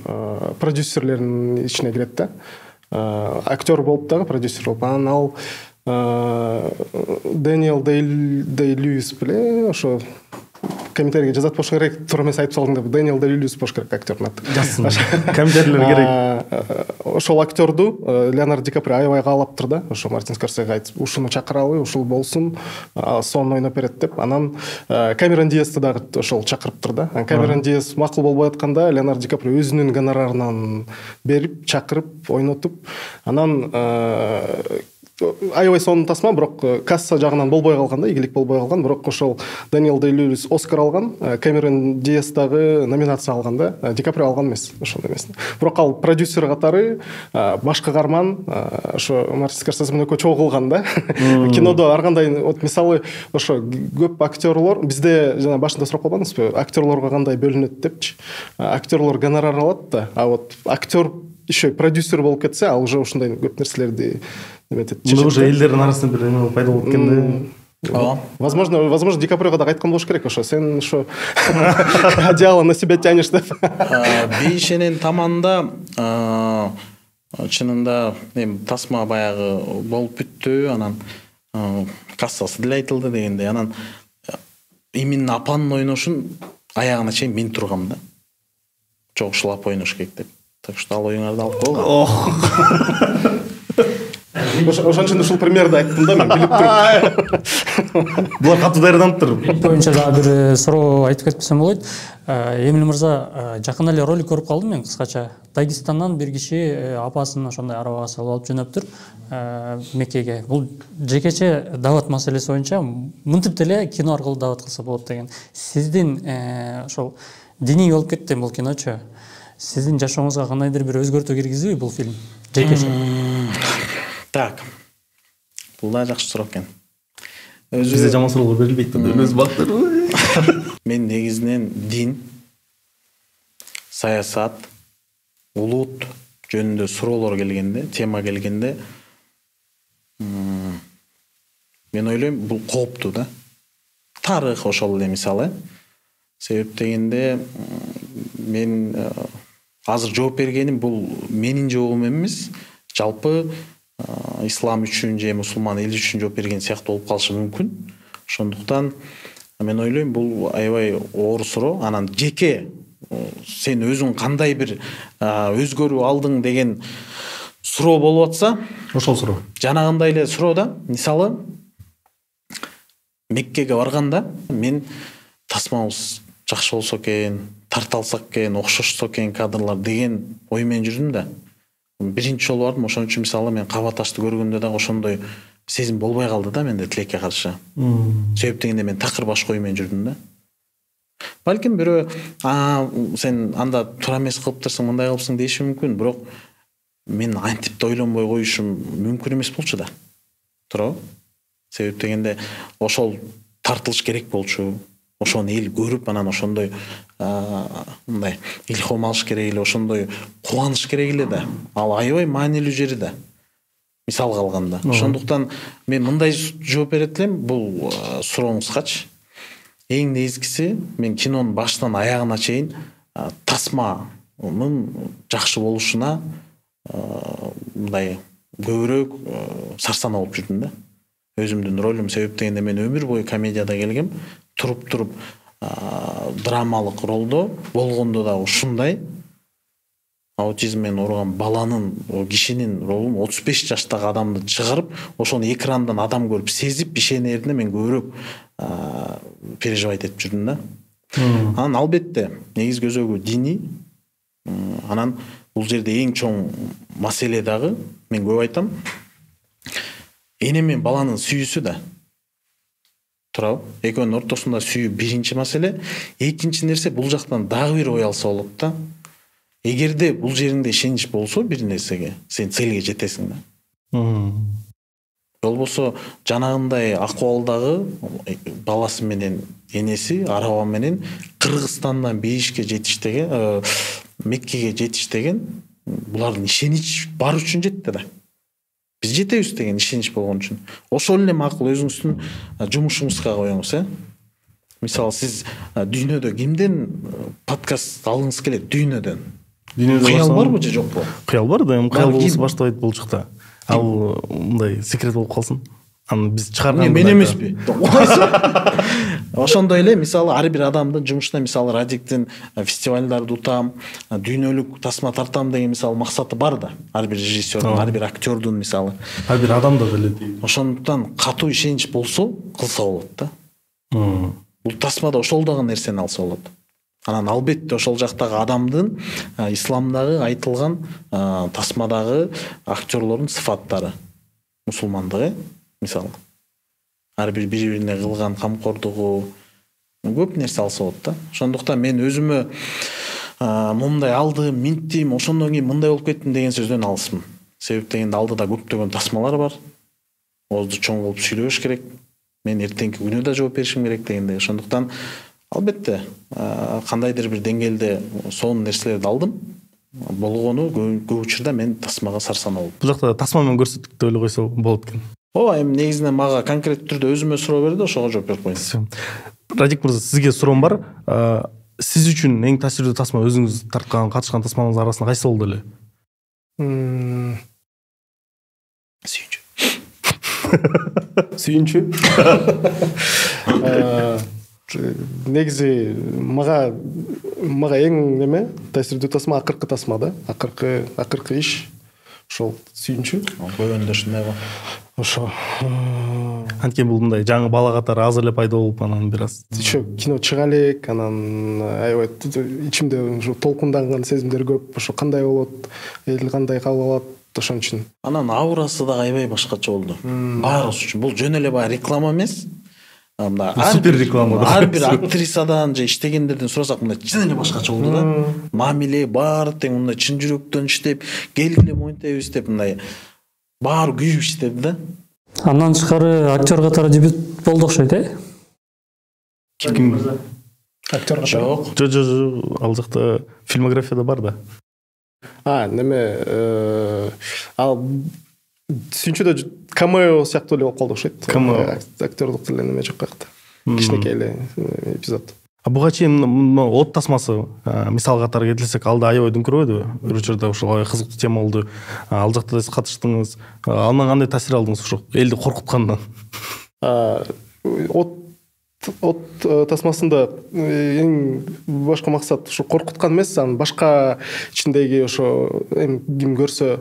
продюсерлердин ичине кирет да. Актер болуп дагы продюсер болуп. Анан ал Дэниел Дэй-Льюис беле ошо комментарийге жазат болуш керек. Туура эмес айтып салдың деп. Дэниел Дэй-Льюис болуш керек актердин аты. Жазсын. Комментарийлер керек. Ошол актерду Леонардо Ди Каприо аябай каалаптыр да. Ошо Мартин Скорсезе айтып, ушуну чакыралы, ушул болсун, сонун ойноп берет деп. Анан Камерон Диасты дагы ошол чакырыптыр да. Камерон Диас макул болбой атканда Леонардо Ди Каприо өзүнүн гонорарынан берип, чакырып, ойнотуп, анан аябай сонун тасма, бирок касса жагынан болбой калган да, ийгилик болбой калган, бирок ошол Дэниел Дэй-Льюис Оскар алган, Камерон Диас дагы номинация алган да, Ди Каприо алган эмес, ошондой эмес. Бирок ал продюсер катары башка каарман, ошо Мартин Скорсезе менен экөө чогуу кылган да. Кинодо ар кандай, вот мисалы ошо көп актерлор, бизде жана башында сурап калбадыңызбы, актерлорго кандай бөлүнөт депчи. Актерлор гонорар алат да, а вот актер еще продюсер болуп кетсе, ал уже ушундай көп нерселерди Бул уже элдердин арасында бир эме пайда болуп кеткен да. Возможно, Ди Каприого да айткан болуш керек, ошо сен ошо одеяло на себя тянешь деп. Бейшенен таманда чынында тасма баягы болуп бүттү, анан кассасы деле айтылды дегендей, анан именно апанын ойношун аягына чейин мен тургам да. Жок, ушул апа ойнош керек деп. Так что ал оюңарды алып койгула. Ошон үчүн ушул примерди айттым да, мен билип туруп. Булар катуу даярданыптыр. Боюнча дагы бир суроо айтып кетпесем болот. Эмил мырза, жакында эле ролик көрүп калдым мен кыскача. Дагестандан бир киши апасын ошондой арабага салып алып жөнөптүр Меккеге. Бул жекече дават маселеси боюнча мынтип деле кино аркылуу дават кылса болот деген. Сиздин ошол диний болуп кетти бул киночу. Сиздин жашооңузга кандайдыр бир өзгөртүү киргизиби бул фильм? Жекече. Так. Бул да жакшы суроо экен. Бизде жаман суроолор берилбейт да, өз бактыр. Мен негизинен дин, саясат, улут жөнүндө суроолор келгенде, тема келгенде, мен ойлойм бул кооптуу да. Тарых ошол эле мисалы. Себеп дегенде мен азыр жооп бергеним бул менин жообум эмес, жалпы ислам үчүн же мусулман эл үчүн жооп берген сыяктуу болуп калышы мүмкүн. Ошондуктан мен ойлойм бул аябай оор суроо. Анан жеке сен өзүң кандай бир өзгөрүү алдың деген суроо болуп атса, Ошол суроо. жанагындай эле суроо да. Мисалы Меккеге барганда мен тасмабыз жакшы болсо экен, тарталсак экен, окшошсо экен кадрлар деген ой менен жүрдүм да. Биринчи жолу бардым, ошон үчүн мисалы мен Каба ташты көргөндө дагы ошондой сезим болбой калды да менде тилекке каршы. Себеп дегенде мен такыр башка ой менен жүрдүм да. Балким бирөө сен анда туура эмес кылыптырсың, мындай кылыпсың деши мүмкүн, бирок мен антип да ойлонбой коюшум мүмкүн эмес болчу да. Туурабы? Себеп дегенде ошол тартылыш керек болчу. Ошону эл көрүп, анан ошондой мындай илхом алыш керек эле, ошондой кубаныш керек эле да. Ал аябай маанилүү жери да. мисалга алганда. Ошондуктан мен мындай жооп берет элем, бул сурооңузгачы. Эң негизгиси мен кинонун башынан аягына чейин тасманын жакшы болушуна мындай көбүрөөк сарсана болуп жүрдүм да. Өзүмдүн ролум себептегенде мен өмүр бою комедияда келгем, туруп драмалык ролдо болгондо да ушундай аутизм менен ооруган баланын, кишинин ролун 35 жаштагы адамды чыгарып, ошону экрандан адам көрүп сезип ишенерине мен көбүрөөк переживать этип жүрдүм да. Анан албетте негизги өзөгү диний. Анан бул жерде эң чоң маселе дагы, мен көп айтам, эне менен баланын сүйүүсү да. Турабы? Экөөнүн ортосунда сүйүү биринчи маселе. Экинчи нерсе, бул жактан дагы бир ой алса болот да. Эгерде бул жериңде ишенич болсо бир нерсеге, сен целге жетесиң да. Болбосо жанагындай акыбалдагы баласы менен энеси араба менен Кыргызстандан Бейишке жетиштеген, Меккеге жетиштеген, булардын ишенич бар үчүн жетти да. Биз жетебиз деген ишенич болгон үчүн. Ошол эле макул өзүңүздүн жумушуңузга коюңуз, Мисалы, сиз дүйнөдө кимден подкаст алгыңыз келет? Дүйнөдөн. Кыял барбы же жокпу? Кыял бар да, кыял болсо баштабайт бул жакта. Ал мындай секрет болуп калсын. Аны биз чыгарган. Мен эмеспи. Ошондой эле, мисалы, ар бир адамдын жумушуна, мисалы, Радиктин фестивалдарды утам, дүйнөлүк тасма тартам деген мисалы максаты бар да. Ар бир режиссердун, ар бир актёрдун мисалы. Ар бир адамда деле. Ошондуктан катуу ишенич болсо, кылса болот да. Бул тасмада ошол дагы нерсени алса болот. Анан албетте ошол жактагы адамдын исламдагы айтылган тасмадагы актерлордун сыфаттары, мусулмандыгы, мисалы, ар бир бири-бирине кылган камкордугу, көп нерсе алса болот да. Ошондуктан мен өзүмө мындай алдым, минттим, ошондон кийин мындай болуп кеттим деген сөздөн алысмын. Себеп дегенде алдыда көптөгөн тасмалар бар. Оозду чоң кылып сүйлөбөш керек. Мен эртеңки күнү да жооп беришим керек дегенде. Ошондуктан албетте кандайдыр бир деңгээлде сонун нерселерди алдым. Болгону көп учурда мен тасмага сарсана болдум. Бул жакта тасма менен көрсөттүк деп эле койсо болот экен. Ооба, эми негизинен мага конкреттүү түрдө өзүмө суроо берди, ошого жооп берип коюйн. Радик мырза, сизге суроом бар. Сиз үчүн эң таасирдүү тасма, өзүңүз тарткан, катышкан тасмаңыз арасында кайсы болду эле? Сүйүнчү. Сүйүнчү. Негизи мага эң неме таасирдүү тасма акыркы тасма да. Акыркы иш ошол сүйүнчү. Көбүндө ушундай го. Ошо. Анткени бул мындай жаңы бала катары азыр эле пайда болуп, анан бир аз ошо кино чыга элек, анан аябай ичимде ушу толкунданган сезимдер көп. Ошо кандай болот, эл кандай кабыл алат, ошон үчүн. Анан аурасы да аябай башкача болду. Баарыбыз үчүн. Бул жөн эле баягы реклама эмес. Супер реклама. Ар бир актрисадан же иштегендерден сурасак, мындай чын эле башкача болду да. Мамиле баары тең мындай чын жүрөктөн иштеп, келгиле монтебиз деп мындай баары күйүп иштеди да. Андан тышкары актер катары дебют болду окшойт, Ким? Актер катары. Жок, ал жакта фильмографияда бар да. Неме ал сүйүнчүдө камео сыяктуу эле болуп калды окшойт. Актерлук деле неме жок каякта. Кичинекей эле эпизод. Буга чейин от тасмасы мисал катары келтирсек, алда аябай дүңкүрбөдүбү? Бир учурда ошол кызыктуу тема болду. Ал жакта да катыштыңыз. Андан кандай таасир алдыңыз ошо элди коркуткандан? От тасмасында эң башка максат ошо коркуткан эмес, анан башка ичиндеги ошо ким көрсө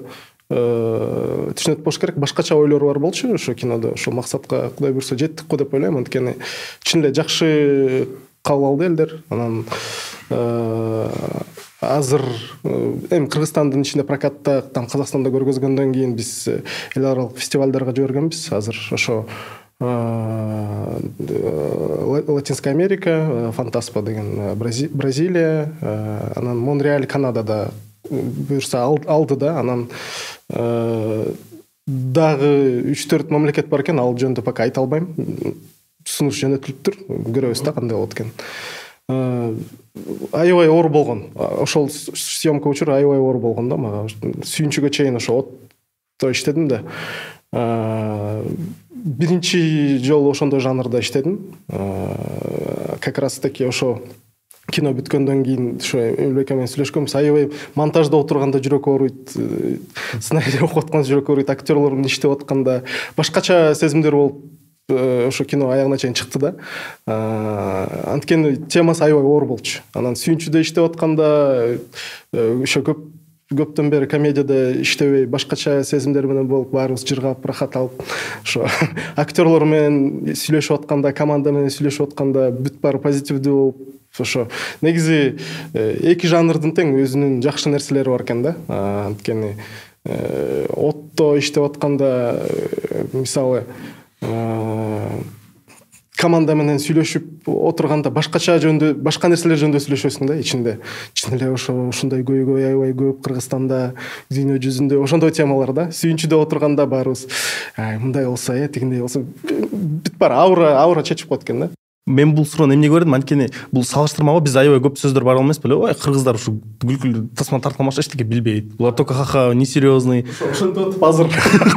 түшүнөт болуш керек, башкача ойлор бар болчу ошо кинодо. Ошол максатка Кудай буйрса жеттик го деп ойлойм, анткени чын эле жакшы кабыл алды элдер. Анан азыр Кыргызстандын ичинде прокатта, Казакстанда көргөзгөндөн кийин биз эл аралык фестивалдарга жибергенбиз. Азыр ошо Латинская Америка, Фантаспа деген Бразилия, анан Монреаль, Канадада буюрса алды да. Анан дагы 3-4 мамлекет бар экен, ал жөнүндө пока айта албайм. Сунуш жөнөтүлүптүр, көрөбүз да кандай болот экен. Аябай оор болгон. Ошол съемка учуру аябай оор болгон да мага. Сүйүнчүгө чейин ошо от иштедим да. Биринчи жолу ошондой жанрда иштедим. Как раз таки ошо кино бүткөндөн кийин ошо Эмилбек менен сүйлөшкөнбүз. Аябай монтажда отурганда жүрөк ооруйт, сценарий окуп атканда жүрөк ооруйт, актерлор менен иштеп атканда башкача сезимдер болуп ошо кино аягына чейин чыкты да. Анткени темасы аябай оор болчу. Анан сүйүнчүдө иштеп атканда ошо көптөн бери комедияда иштебей башкача сезимдер менен болуп, баарыбыз жыргап, рахат алып, ошо актерлор менен сүйлөшүп атканда, команда менен сүйлөшүп атканда бүт баары позитивдүү болуп, ошо негизи эки жанрдын тең өзүнүн жакшы нерселери бар экен да. Анткени отто иштеп атканда мисалы команда менен сүйлөшүп отурганда башкача жөндө, башка нерселер жөнүндө сүйлөшөсүң да, ичинде эле ошондой көйгөй аябай көп Кыргызстанда, дүйнө жүзүндө ошондой темалар да. Сүйүнчүдө отурганда баарыбыз мындай болсо, тигиндей болсо, бүт баары аура чечип коет экен да. Мен бул суроону эмнеге бердим? Анткени бул салыштырмага биз аябай көп сөздөр бар эмес беле? Ой, кыргыздар ушу күлкүлүү тасма тартканбашка эчтеке билбейт. Булар только ха-ха, несерьезный. Ошентип азыр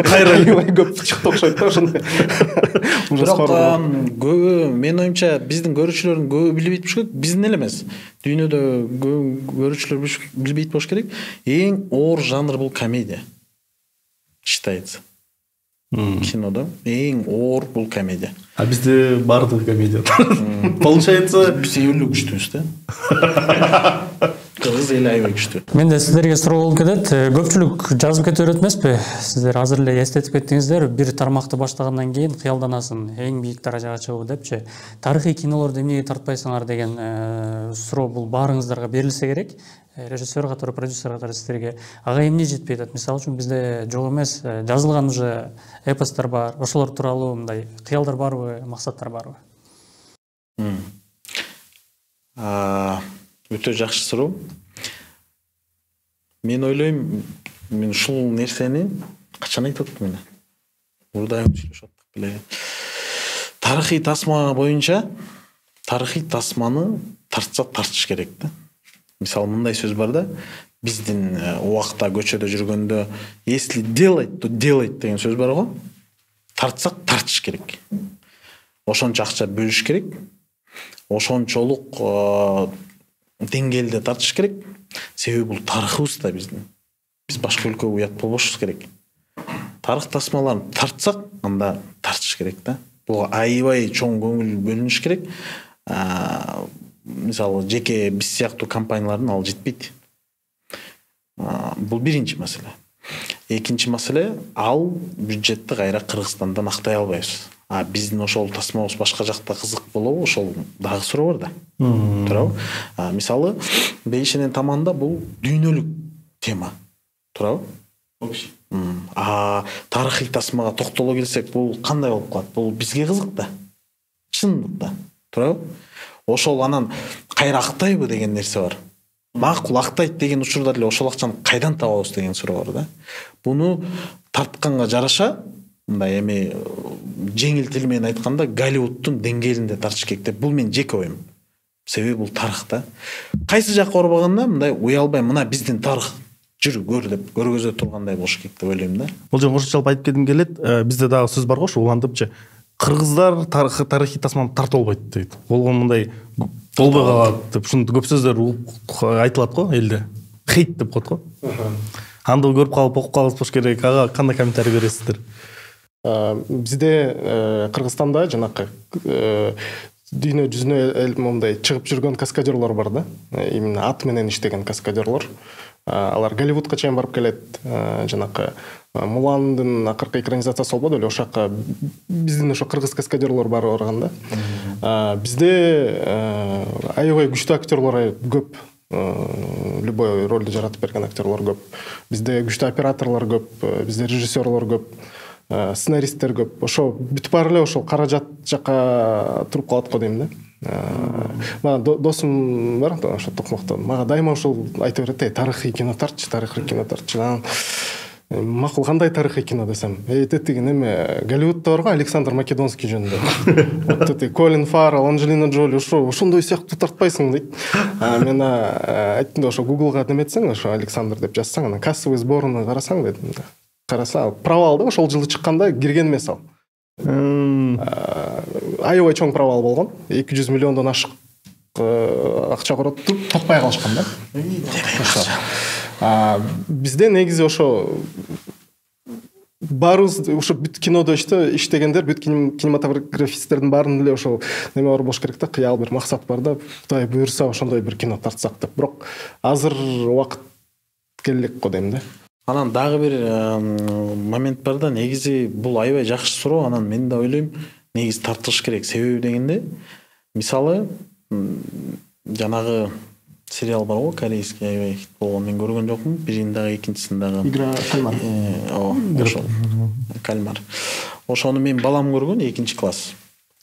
кайра аябай көп чыкты окшойт да ошондой. Бирок көбү, менин оюмча, биздин көрүүчүлөрдүн көбү билбейт болуш керек, биздин эле эмес. Дүйнөдө көрүүчүлөр билбейт болуш керек. Эң оор жанр бул комедия. Считается. Кинода эң оор бул комедия. А бизде баардыгы комедия. Получается, биз элүү күчтүүбүз да. Кыргыз эли аябай күчтүү. Менде сиздерге суроо болуп кетет. Көпчүлүк жазып кете берет эмеспи? Сиздер азыр эле эстетип кеттиңиздер, бир тармакты баштагандан кийин кыялданасың, эң бийик даражага чыгуу депчи. Тарыхый кинолорду эмнеге тартпайсыңар деген суроо бул баарыңыздарга берилсе керек. Режиссер катары, продюсер катары сиздерге ага эмне жетпей атат? Мисалы үчүн бизде жок эмес, жазылган уже эпостор бар, ошолор тууралуу мындай кыялдар барбы, максаттар барбы? Өтө жакшы суроо. Мен ойлойм, мен ушул нерсени качан айтып аттым эле. Мурда сүйлөшүп аттык беле. Тарыхый тасма боюнча тарыхый тасманы тартса тартыш керек да. Мисалы мындай сөз бар да, биздин убакта көчөдө жүргөндө если делать, то делать деген сөз бар го. Тартсак тартыш керек. Ошончо акча бөлүш керек. Ошончолук деңгээлде тартыш керек. Себеби бул тарыхыбыз да биздин. Биз башка өлкөгө уят болбошубуз керек. Тарых тасмаларын тартсак, анда тартыш керек да. Буга аябай чоң көңүл бөлүнүш керек. Мисалы жеке биз сыяктуу компаниялардын ал жетпейт. Бул биринчи маселе. Экинчи маселе, ал бюджетти кайра Кыргызстандан актай албайбыз. Биздин ошол тасмабыз башка жакта кызык болобу, ошол дагы суроо бар да. Туурабы? Мисалы, Бейшенен таманда бул дүйнөлүк тема. Туурабы? Тарыхый тасмага токтоло келсек, бул кандай болуп калат? Бул бизге кызык да. Чындыкта. Туурабы? Ошол анан кайра актайбы деген нерсе бар. Макул актайт деген учурда эле ошол акчаны кайдан табабыз деген суроо бар да. Буну тартканга жараша, мындай эми жеңил тил менен айтканда Голливудтун деңгээлинде тартыш керек деп, бул менин жеке оюм. Себеби бул тарых да. Кайсы жакка барбаганда мындай уялбай мына биздин тарых жүрү көр деп көргөзө тургандай болуш керек деп ойлойм да. Бул жөн кошумчалап айтып кетким келет. Бизде дагы сөз бар го, ушу улантыпчы. Кыргыздар тарыхый тасманы тартып албайт дейт. Болгон мындай болбой калат деп ушундай көп сөздөр айтылат го элде. Хейт деп коет го. Анда көрүп калып окуп калып болуш керек. Ага кандай комментарий бересиздер? Бизде Кыргызстанда жанакы дүйнө жүзүнө мындай чыгып жүргөн каскадерлор бар да. Именно ат менен иштеген каскадерлор. Алар Голливудка чейин барып келет. Жанакы Муландын акыркы экранизациясы болбоду эле, ошакка биздин ошо кыргыз каскадерлор барып барган да. Бизде аябай күчтүү актерлор көп. Любой ролду жаратып берген актерлор көп. Бизде күчтүү операторлор көп, бизде режиссерлор көп, сценаристтер көп. Ошо бүт баары эле ошол каражат жакка туруп калат го дейм да. Мага досум бар, ошо Токмоктон. Мага дайыма ошол айтып берет, тарыхый кино тартчы, тарыхый кино тартчы. Макул кандай тарыхый кино десем, тетиги неме Голливудта бар го, Александр Македонский жөнүндө. Колин Фаррелл, Анджелина Джоли, ошондой сыяктуу тартпайсың дейт. Мен айттым да, ошо Гуглга неметсең, ошо Александр деп жазсаң, анан кассовый сборун карасаң дедим да. караса провалды ошол жылы чыкканда кирген эмес ал. Аябай чоң провал болгон. 200 миллиондон ашык акча коротуп таппай калышкан да. Бизде негизи ошо баарыбыз ошо бүт кинодо иштегендер, бүт кинематографисттердин баарынын эле ошо неме бар болуш керек да, кыял бир максат бар да, Кудай буйрса ошондой бир кино тартсак деп. Бирок азыр убакыт келе элек го дейм да. Анан дагы бир момент бар да, негизи бул аябай жакшы суроо. Анан мен да ойлойм, негизи тартыш керек. Себеби дегенде, мисалы жанагы сериал бар го, корейский аябай хит болгон. Мен көргөн жокмун. Бирин дагы, экинчисин дагы. Игра кальмар. Ошо. Кальмар. Ошону мен балам көргөн, 2-чи класс.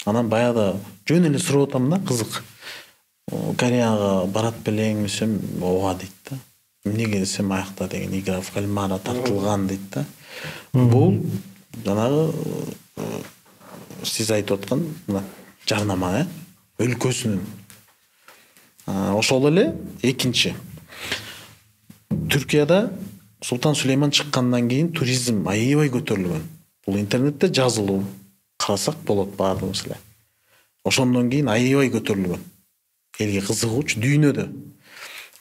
Анан баягы жөн эле сурап атам да, кызык. Кореяга барат белең десем, ооба дейт да. Эмнеге десем, аякта деген игра в кальмара тартылган дейт да. Бул жанагы сиз айтып аткан жарнама, өлкөсүнүн. Ошол эле экинчи. Түркияда Султан Сулейман чыккандан кийин туризм аябай көтөрүлгөн. Бул интернетте жазылуу карасак болот баардыгыбыз эле. Ошондон кийин аябай көтөрүлгөн. Элге кызыгуучу дүйнөдө.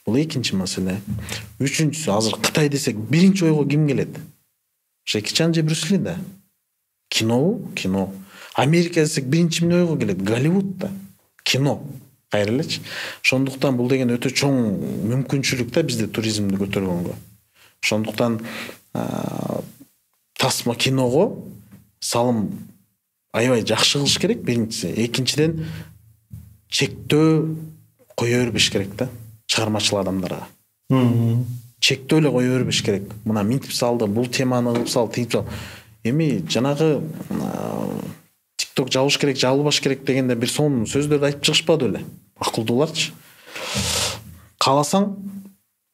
Бул экинчи маселе. Үчүнчүсү, азыр Кытай десек, биринчи ойго ким келет? Жеки Чан же Брюс Ли да. Кино. Америка десек, биринчи эмне ойго келет? Голливуд да. Кино. Кайра элечи. Ошондуктан бул деген өтө чоң мүмкүнчүлүк да бизде туризмди көтөргөнгө. Ошондуктан тасма киного салым аябай жакшы кылыш керек, биринчиси. Экинчиден чектөө кое бербеш керек да, чыгармачыл адамдарга. Чектөө эле кое бербеш керек. Мына минтип салды, бул теманы кылып сал, тип сал. Эми жанагы TikTok жабыш керек, жабылбаш керек дегенде бир сонун сөздөрдү айтып чыгышпады эле. Акылдууларчы. Кааласаң,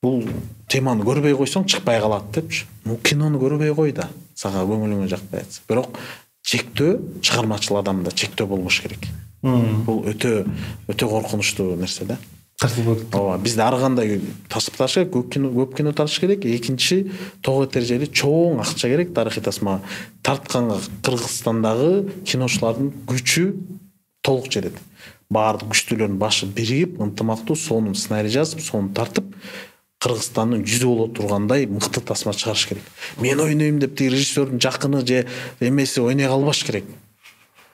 бул теманы көрбөй койсоң чыкпай калат депчи. Ну кинону көрбөй кой да, сага көңүлүңө жакпай атса. Бирок чектөө чыгармачыл адамда чектөө болбош керек. Бул өтө коркунучтуу нерсе да. Ооба, бизде ар кандай тасып таш керек, көп кино тартыш керек. Экинчи, того дәрежелүү чоң акча керек. Тарыхый тасма тартканга Кыргызстандагы киночулардын күчү толук жетет. Баардык күчтүүлөрдүн башы биригип, ынтымактуу сонун сценарий жазып, сонун тартып, Кыргызстандын жүзү боло тургандай мыкты тасма чыгарыш керек. Мен ойнойм деп режиссердун жакыны же эмеси ойной калбаш керек.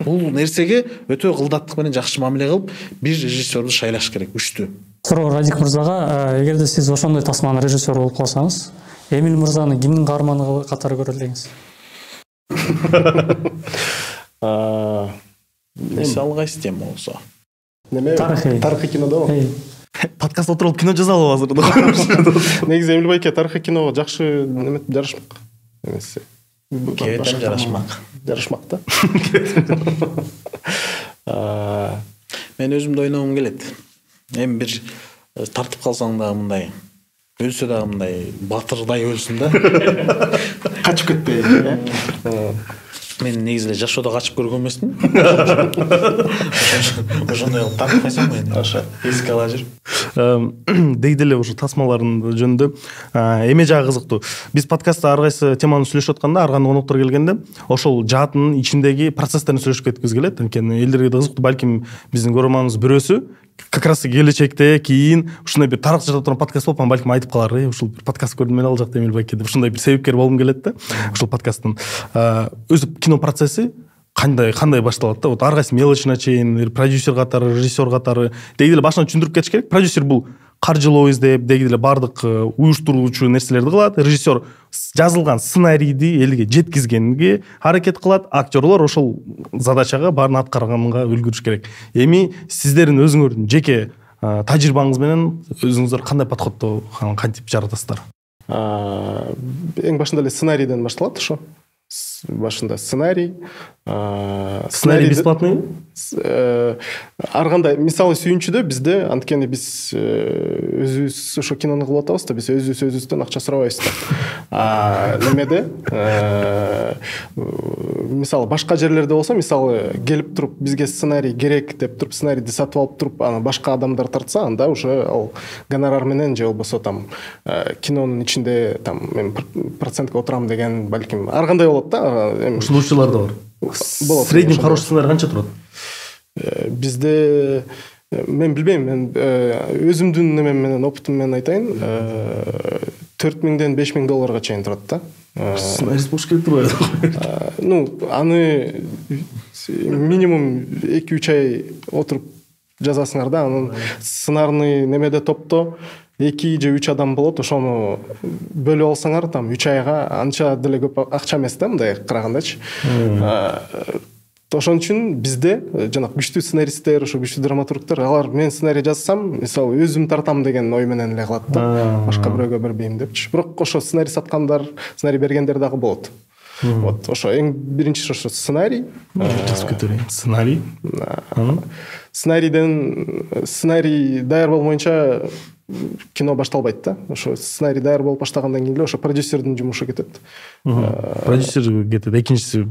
Бул нерсеге өтө кылдаттык менен жакшы мамиле кылып, бир режиссерду шайлаш керек, үчтү. Суроо Радик мырзага, эгерде сиз ошондой тасманын режиссеру болуп калсаңыз, Эмиль мырзаны кимдин каарманы катары көрө элеңиз? Мисалы кайсы тема болсо? Неме? Тарыхый кинодо. Подкаст отуруп кино жазалыбы азыр? Негизи Эмиль байке тарыхый киного жакшы жарышмак. Эмеси. Кебетен жарышмак да. Мен өзүмдү ойногум келет. Эми бир тартып калсаң да мындай, өлсө да мындай батырдай өлсүн да. Качып кетпей. Мен негизи жашоодо качып көргөн эмесмин. Ошондой кылып тартып койсом мен ошо эске ала жүрүп. Дейди эле ошо тасмалардын жөнүндө эме жагы кызыктуу. Биз подкастта ар кайсы теманы сүйлөшүп атканда, ар кандай коноктор келгенде, ошол жаатынын ичиндеги процесстерин сүйлөшүп кеткибиз келет. Анткени элдерге да кызыктуу, балким биздин көрөрманыбыз бирөөсү как раз келечекте кийин ушундай бир тарых жасап турган подкаст болуп, балким айтып калар, ушул бир подкаст көрдүм мен ал жакта Эмиль байке деп, ушундай бир себепкер болгум келет да. Ушул подкасттын өзү кино процесси кандай башталат да? Вот ар кайсы мелочуна чейин, продюсер катары, режиссер катары деги эле башынан түшүндүрүп кетиш керек. Продюсер бул каржылоо издеп, деги эле бардык уюштуруучу нерселерди кылат. Режиссер жазылган сценарийди элге жеткизгенге аракет кылат. Актерлор ошол задачага баарын аткарганга үлгүрүш керек. Эми сиздердин өзүңөрдүн жеке тажрыйбаңыз менен өзүңүздөр кандай подходдо кантип жаратасыздар? Эң башында эле сценарийден башталат ошо. Башында сценарий. Сценарий бесплатный? Ар кандай, мисалы сүйүнчүдө бизде анткени биз өзүбүз ошо кинону кылып атабыз да, биз өзүбүздөн акча сурабайбыз да. Немеде мисалы башка жерлерде болсо, мисалы келип туруп бизге сценарий керек деп туруп сценарийди сатып алып туруп аны башка адамдар тартса, анда уже ал гонорар менен же болбосо там кинонун ичинде там мен процентке отурам деген балким ар кандай болот да. Ушулучулар да бар. Болот. Средний хороший сценарий канча турат? Бизде мен билбейм, мен өзүмдүн немем менен опытым менен айтайын, 4000ден 5000 долларга чейин турат да. Сценарист болуш керек турбайбы? Ну, аны минимум 2-3 ай отуруп жазасыңар да. Анын сценарный немеде топто 2 же 3 адам болот, ошону бөлүп алсаңар, там 3 айга анча деле көп акча эмес да, мындай карагандачы. Ошон үчүн бизде жана күчтүү сценаристтер, ошо күчтүү драматургтар, алар мен сценарий жазсам, мисалы өзүм тартам деген ой менен эле калат да. Башка бирөөгө бербейм депчи. Бирок ошо сценарий саткандар, сценарий бергендер дагы болот. Вот, ошо эң биринчи ошо сценарий. Жазып кетирейин. Сценарий. Сценарий даяр болмойнча кино башталбайт да. Ошо сценарий даяр болуп баштагандан кийин эле ошо продюсердин жумушу кетет. Продюсер кетет. Экинчиси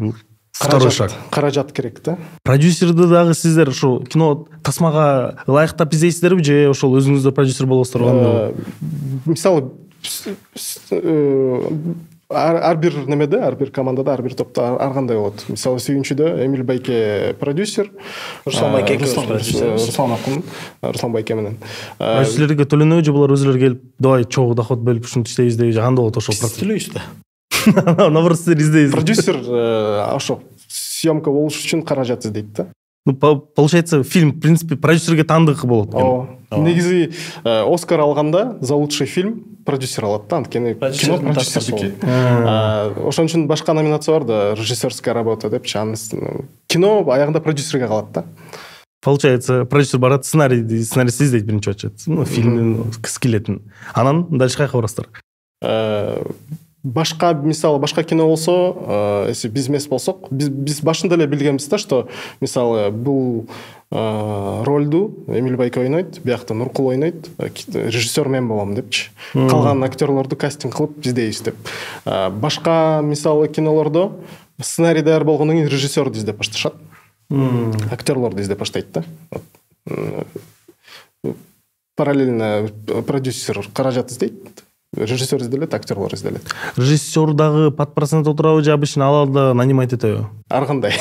второй шаг. Каражат керек да. Продюсерди дагы сиздер ошо кино тасмага ылайыктап издейсиздерби же ошол өзүңүздөр продюсер болосуздар кандай? Мисалы ар бир немеде, ар бир командада, ар бир топто ар кандай болот. Мисалы Сүйүнчүдө Эмил Байке продюсер, Руслан Байке продюсер, Руслан Байке менен. Продюсерлерге төлөнөбү же булар өзүлөрү келип, давай чогуу доход бөлүп ушинтип иштейбиз деп же кандай болот ошол процесс? Төлөйбүз да. Наоборот сиздер издейсиз. Продюсер ошо съемка болуш үчүн каражат издейт да. Ну, получается, фильм, в принципе, продюсерге таандык болот. Негизи Оскар алганда за лучший фильм продюсер алат да, анткени кино продюсерский. Ошон үчүн башка номинация бар да, режиссерская работа депчи. Кино аягында продюсерге калат да. Получается, продюсер барат сценарист издейт биринчи очередь. Ну, фильмдин скелетин. Анан дальше каяка барасыздар? Башка, мисалы, башка кино болсо, если биз эмес болсок, биз башында эле билгенбиз да, что, мисалы, бул ролду Эмил Байке ойнойт, биякта Нуркул ойнойт, режиссер мен болом депчи. Калган актерлорду кастинг кылып издейбиз деп. Башка, мисалы, кинолордо сценарий даяр болгондон кийин режиссерду издеп башташат. Актерлорду издеп баштайт да. Параллельно продюсер каражат издейт. Режиссер изделет, актерлор изделет. Режиссер дагы под процент отурабы же обычно алады да нанимайт этеби? Ар кандай.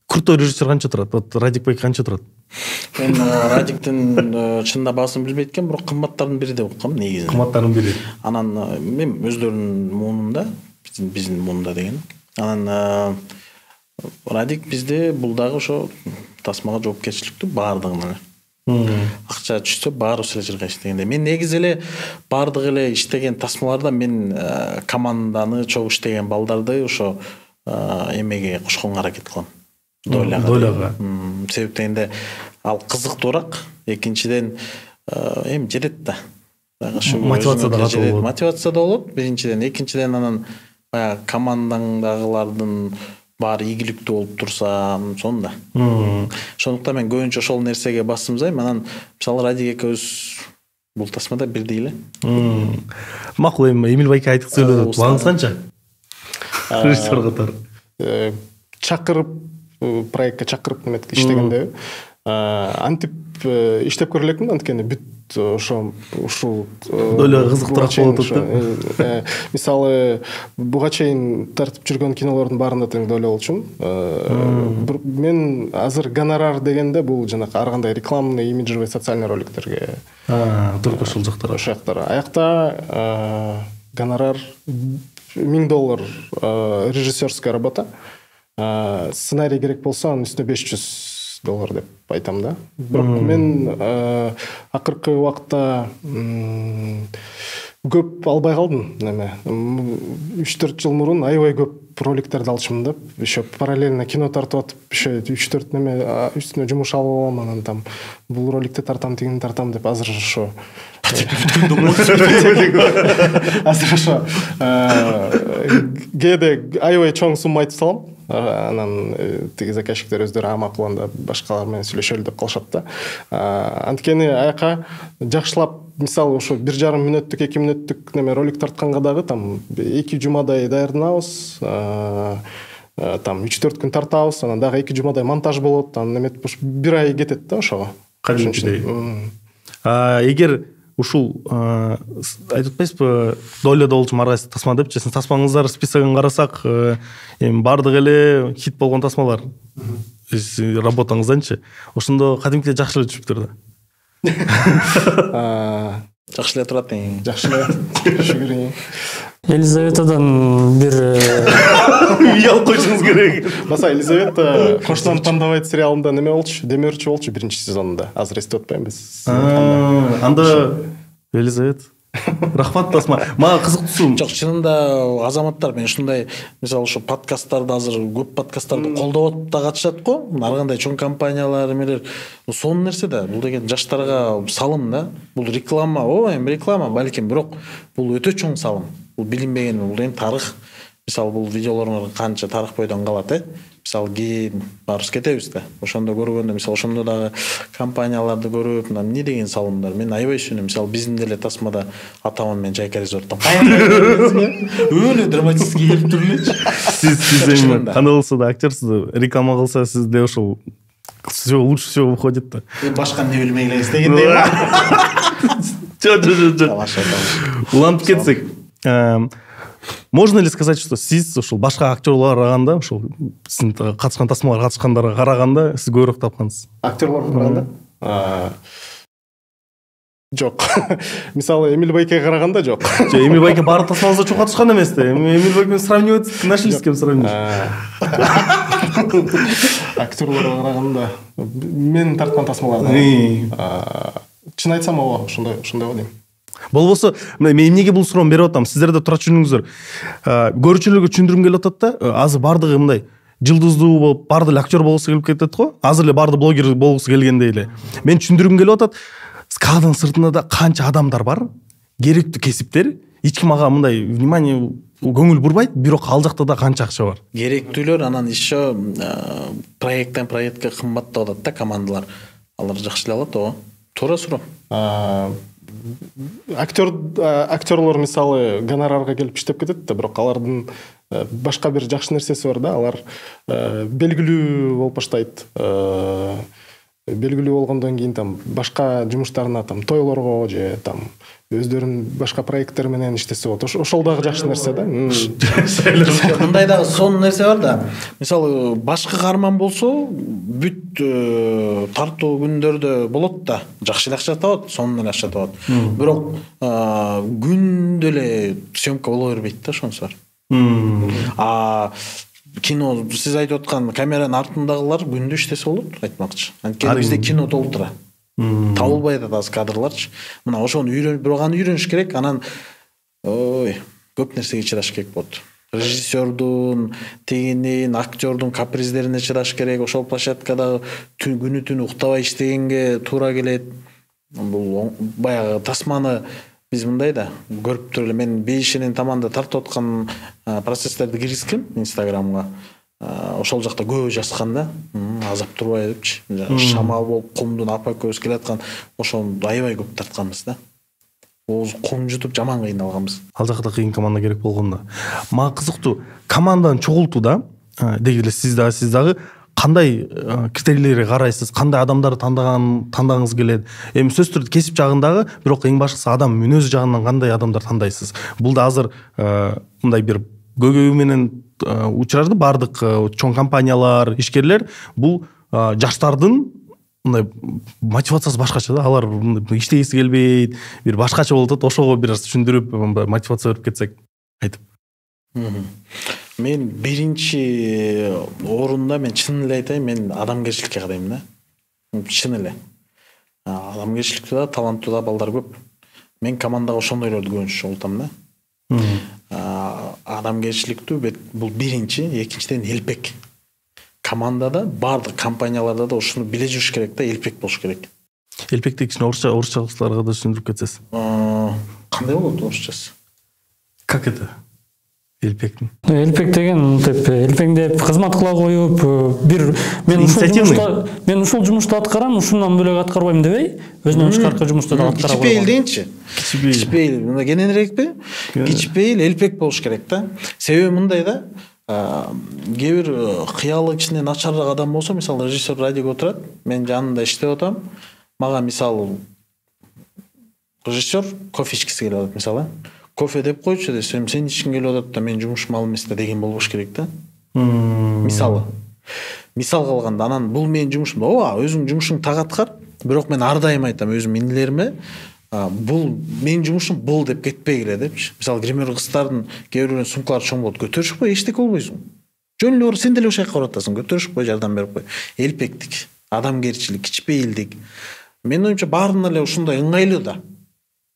Крутой режиссер канча турат? Вот Радик Байке канча турат? Мен Радиктин чынында баасын билбейт экен, бирок кымбаттардын бири деп уккам негизинде. Кымбаттардын бири. Анан мен өздөрүнүн муунунда, биздин муунда деген. Анан Радик бизде бул дагы ошо тасмага жоопкерчиликтүү баардыгына. Акча түшсө баарыбыз эле жерге иштегенде. Мен негизи эле баардык эле иштеген тасмаларда мен команданы чогуу иштеген балдарды ошо эмеге кошконго аракет кылам. Доляга. Себеп дегенде ал кызыктуураак. Экинчиден эми жетет да. Мотивация да болот. Мотивация да болот. Биринчиден, экинчиден анан баягы командаңдагылардын баары ийгиликтүү болуп турса, сонда. Ошондуктан мен көбүнчө ошол нерсеге басым жасайм. Анан мисалы Радик экөөбүз бул тасмада бирдей эле. Макул, эми Эмил Байке айтып сөйлөдү. Багыңыз канча? Режиссер катары. Чакырып, проектке чакырып неметке иштегенде антип иштеп көрө элекмин, анткени бүт ушул доля кызыктуураак болуп атат да. Мисалы, буга чейин тартып жүргөн кинолордун баарында тең доля болчумун. Мен азыр гонорар дегенде бул жанакы ар кандай рекламный, имиджевый, социальный роликтерге. Только ушул жактар. Ошол жактар. Аякта гонорар $1000 режиссерская работа. Сценарий керек болсо, анын үстүнө $500 деп айтам да. Бирок мен акыркы убакта көп албай калдым. Неме 3-4 жыл мурун аябай көп роликтерди алчумун деп, еще параллельно кино тартып атып, еще 3-4 неме үстүнө жумуш алып алам, анан там бул роликти тартам, тигини тартам деп азыр ошо азыр ошо кээде аябай чоң сумма айтып салам. Анан тиги заказчиктер өздөрү макуланда башкалар менен сүйлөшөлү деп калышат да. Анткени аяка жакшылап мисалы ошо 1,5 мүнөттүк 2 мүнөттүк неме ролик тартканга дагы там 2 жумадай даярданабыз, там 3-4 күн тартабыз, анан дагы 2 жумадай монтаж болот, анан эметип 1 ай кетет да ошого. Кадимкидей. Эгер ушул айтып атпайсызбы, дойлодо болчу маргайсы тасма депчи, сиздин тасмаңыздар списогун карасак, эми бардык эле хит болгон тасмалар работаңызданчы. Ошондо кадимкидей жакшы эле түшүптүр да. Жакшы эле турат эң. Жакшы эле. Шүгүр. Елизаветадан бир Уял койушуңуз керек. Баса Елизавета Коштон тандабайт сериалында неме болчу, демөөрчү болчу 1-сезонунда. Азыр эстеп атпайбыз. Анда Елизавет. Рахмат тасма. Мага кызыктуусу. Жок, чынында азаматтар мен ушундай, мисалы ушу подкасттарды азыр көп подкасттарды колдоп да катышат го. Ар кандай чоң компаниялар эмелер. Сонун нерсе да. Бул деген жаштарга салым да. Бул реклама, эми реклама балким, бирок бул өтө чоң салым. Бул билинбеген, бул эми тарых. Мисалы бул видеолордун канча тарых бойдон калат, Мисалы кийин барыбыз кетебиз да. Ошондо көргөндө, мисалы ошондо дагы компанияларды көрүп, эмне деген салымдар. Мен аябай сүнөм. Мисалы биздин деле тасмада атаман менен Жайка резорттон. Өлө драматический келип туруп элечи. Сиз эми кандай болсо да актерсиз, реклама кылса сизде ошол все лучше всего выходит да. Башка эмне билмей элебиз дегендей. Жо. Улантып кетсек. Можно ли сказать, что сиз ошол башка актерларга караганда, ошол сиздин катышкан тасмаларга катышкандарга караганда сиз көбүрөөк тапкансыз? Актерларга караганда? Жок. Мисалы Эмиль Байкеге караганда жок. Эмиль Байке баардык тасмаңызда чоң катышкан эмес да. Эмиль Байке менен сравнивать начали с кем сравнивать? Актерларга караганда мен тарткан тасмаларда. Чын айтсам ооба, ошондой дейм. Болбосо, мен эмнеге бул суроону берип атам? Сиздер да тура түшүнүңүздөр. Көрүүчүлөргө түшүндүргүм келип атат да, азыр бардыгы мындай жылдыздуу болуп, баардык эле актер болгусу келип кетет го. Азыр эле баардык блогер болгусу келгендей эле. Мен түшүндүргүм келип атат. Кадрдын сыртында да канча адамдар бар, керектүү кесиптер. Эч ким ага мындай внимание көңүл бурбайт, бирок ал жакта да канча акча бар. Керектүүлөр анан еще проекттен проектке кымбаттап атат да командалар. Алар жакшы эле алат, туура суроо. Актерлор мисалы гонорарга келип иштеп кетет да, бирок алардын башка бир жакшы нерсеси бар да, алар белгилүү болуп баштайт. Белгилүү болгондон кийин там башка жумуштарына, там тойлорго же там өздөрүнүн башка проекттер менен иштесе болот. Ошол дагы жакшы нерсе да. Мындай дагы сонун нерсе бар да. Мисалы башкы каарман болсо бүт тартуу күндөрдө болот да. Жакшы акча табат, сонун эле акча табат. Бирок күндө эле съемка боло бербейт да, ошонусу бар. Кино, сиз айтып аткан камеранын артындагылар күндө иштесе болот, айтмакчы. Анткени бизде кино толтура. Табылбай атат аз кадрларчы. Мына ошону бирок аны үйрөнүш керек, анан көп нерсеге чыдаш керек болот. Режиссердун, тегинин, актердун каприздерине чыдаш керек. Ошол площадкада күнү түнү уктабай иштегенге туура келет. Бул баягы тасманы биз мындай да көрүп туруп эле, мен бейишинин таманда тартып аткан процесстерди киргизгем Инстаграмга. Ошол жакта көп жазган да, азап турбай депчи. Шамал болуп кумдун апа көз келаткан, ошону аябай көп тартканбыз да. Ооз кум жутуп жаман кыйналганбыз. Ал жакта кыйын команда керек болгондо. Мага кызыктуу, команданы чогултууда деги эле сиз дагы кандай критерийлерге карайсыз, кандай адамдарды тандагыңыз келет? Эми сөзсүз түрдө кесип жагындагы, бирок эң башкысы адам мүнөзү жагынан кандай адамдар тандайсыз? Бул да азыр мындай бир көйгөй менен учурарды бардык чоң компаниялар, ишкерлер бул жаштардын мындай мотивациясы башкача да, алар иштегиси келбейт, бир башкача болуп атат. Ошого бир аз түшүндүрүп, мотивация берип кетсек айтып. Мен биринчи орунда, мен чын эле айтайын, мен адамгерчиликке карайм да. Чын эле. Адамгерчиликтүү да, таланттуу да балдар көп. Мен командага ошондойлорду көбүнчө чогултам да. Адамгерчиликтүү бул биринчи, экинчиден элпек. Командада, бардык компанияларда да ошону биле жүрүш керек да, элпек болуш керек. Элпекти кичине орусчалыктарга да түшүндүрүп кетсең. Кандай болот орусчасы? Как это? Элпектин. Элпек деген мынтип элпеңдеп кызмат кыла коюп, бир мен ушул жумушту аткарам, ушундан бөлөк аткарбайм дебей, өзүнөн тышкаркы жумушту да аткара койгон. Кичпейил дейинчи. Кичпейил. Мында кененирекпи? Кичпейил элпек болуш керек да. Себеби мындай да, кээ бир кыялы кичине начарраак адам болсо, мисалы режиссер радиого отурат, мен жанында иштеп атам, мага мисалы режиссер кофе ичкиси келип атат мисалы. Кофе деп койчу десем, сен ичкиң келип атат да мен жумушум ал эмес да деген болбош керек да. Мисалы. Мисал калганда анан бул менин жумушум. Ооба, өзүң жумушуң так аткар, бирок мен ар дайым айтам өзүм инилериме, бул менин жумушум бул деп кетпегиле депчи. Мисалы гример кыздардын кээ бирөөнүн сумкалары чоң болот, көтөрүшүп кой, эчтеке болбойсуң. Жөн эле сен деле ошол жака барып атасың, көтөрүшүп кой, жардам берип кой. Элпектик, адамгерчилик, кичпейилдик. Менин оюмча баарына эле ушундай ыңгайлуу да.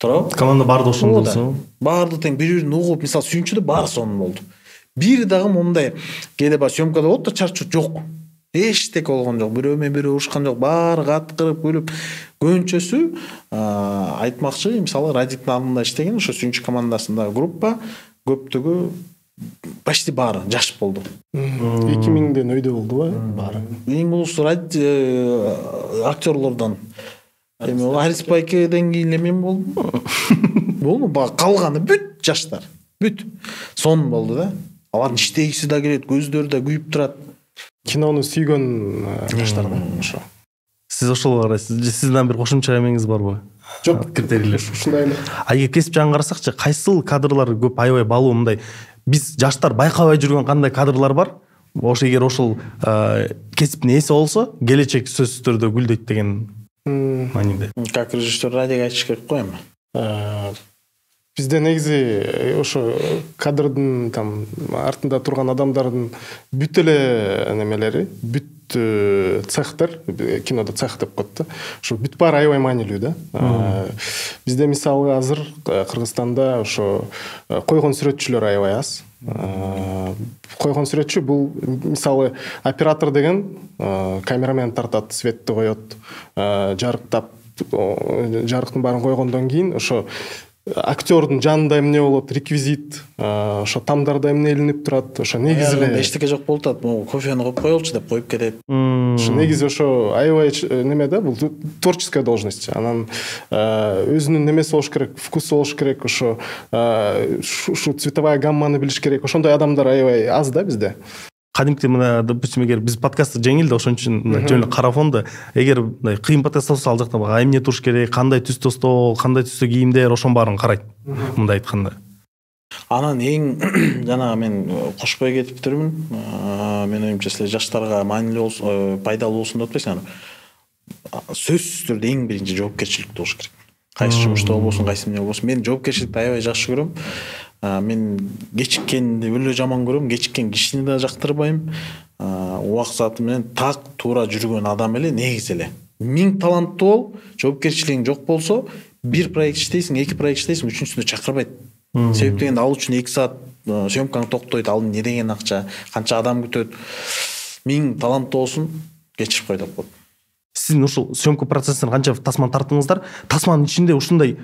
Команда баарды ошондо болсо. Баарды тең бири-бирин угуп, мисалы сүйүнчүдө баары сонун болду. Бири дагы мондай кээде бар съемкада болот да чарчоо жок. Эчтеке болгон жок, бирөө менен бирөө урушкан жок, баары каткырып күлүп. Көбүнчөсү айтмакчы, мисалы радиктин алдында иштеген ошо сүйүнчү командасындагы группа көптүгү почти баары жаш болду. 2000ден өйдө болду баары. Эң улуу актерлордон Арис Пайкеден кийин мен болдум. Болду, калганы бүт жаштар. Бүт. Сон болду да. Алардын иштегиси да келет, көздөрү да күйүп турат. Кинону сүйгөн жаштар да ошо. Сиз ошолго карайсыз. Сиздин бир кошумча эмеңиз барбы? Жок, критерийлер. Ушундай эле. Эгер кесип жагын карасакчы, кайсыл кадрлар көп аябай балуу мындай биз жаштар байкабай жүргөн кандай кадрлар бар? Ошо эгер ошол кесиптин ээси болсо, келечек сөзсүз түрдө гүлдөйт деген мааниде. Как режиссер радиого айтыш керек го эми. Бизде негизи ошо кадрдын там артында турган адамдардын бүт эле немелери, бүт цехтер, кинодо цех деп коет да. Ошо бүт баары аябай маанилүү да. Бизде мисалы азыр Кыргызстанда ошо койгон сүрөтчүлөр аябай аз. Койгон сүрөтчү бул мисалы оператор деген камерамен тартат, светти коет, жарыктап, жарыктын баарын койгондон кийин ошо актердун жанында эмне болот, реквизит, ошо тамдарда эмне илинип турат, ошо негизи эле эчтеке жок болуп атат, могу кофени коюп коелучу деп коюп кетет. Ошо негизи ошо аябай неме да, бул творческая должность. Анан өзүнүн немеси болуш керек, вкусу болуш керек, ошо ушу цветовая гамманы билиш керек. Ошондой адамдар аябай аз да бизде. Кадимки мына допустим эгер биз подкастты жеңил да ошон үчүн жөн эле карафон да эгер мындай кыйын подкаст болсо ал жакта эмне туруш керек, кандай түстө стол, кандай түстө кийимдер, ошонун баарын карайт. Мындай айтканда. Анан эң жана мен кошпой кетиптирмин. Мен оюмча силер жаштарга маанилүү болсун, пайдалуу болсун деп атпайсыңар. Сөзсүз түрдө эң биринчи жоопкерчилик болуш керек. Кайсы жумушта болбосун, кайсы эмне болбосун. Мен жоопкерчиликти аябай жакшы көрөм. Мен кечиккенди өлө жаман көрөм, кечиккен кишини да жактырбайм. Убак сааты менен так туура жүргөн адам эле негизи эле. 1000 таланттуу бол, жоопкерчилигиң жок болсо, бир проект иштейсиң, 2 проект иштейсиң, үчүнчүсүндө чакырбайт. Себеп дегенде ал үчүн 2 саат съемкаң токтойт, ал эмне деген акча, канча адам күтөт. 1000 таланттуу болсун, кечирип кой деп коет. Сиздин ушул съемка процессин канча тасманы тартыңыздар? Тасманын ичинде ушундай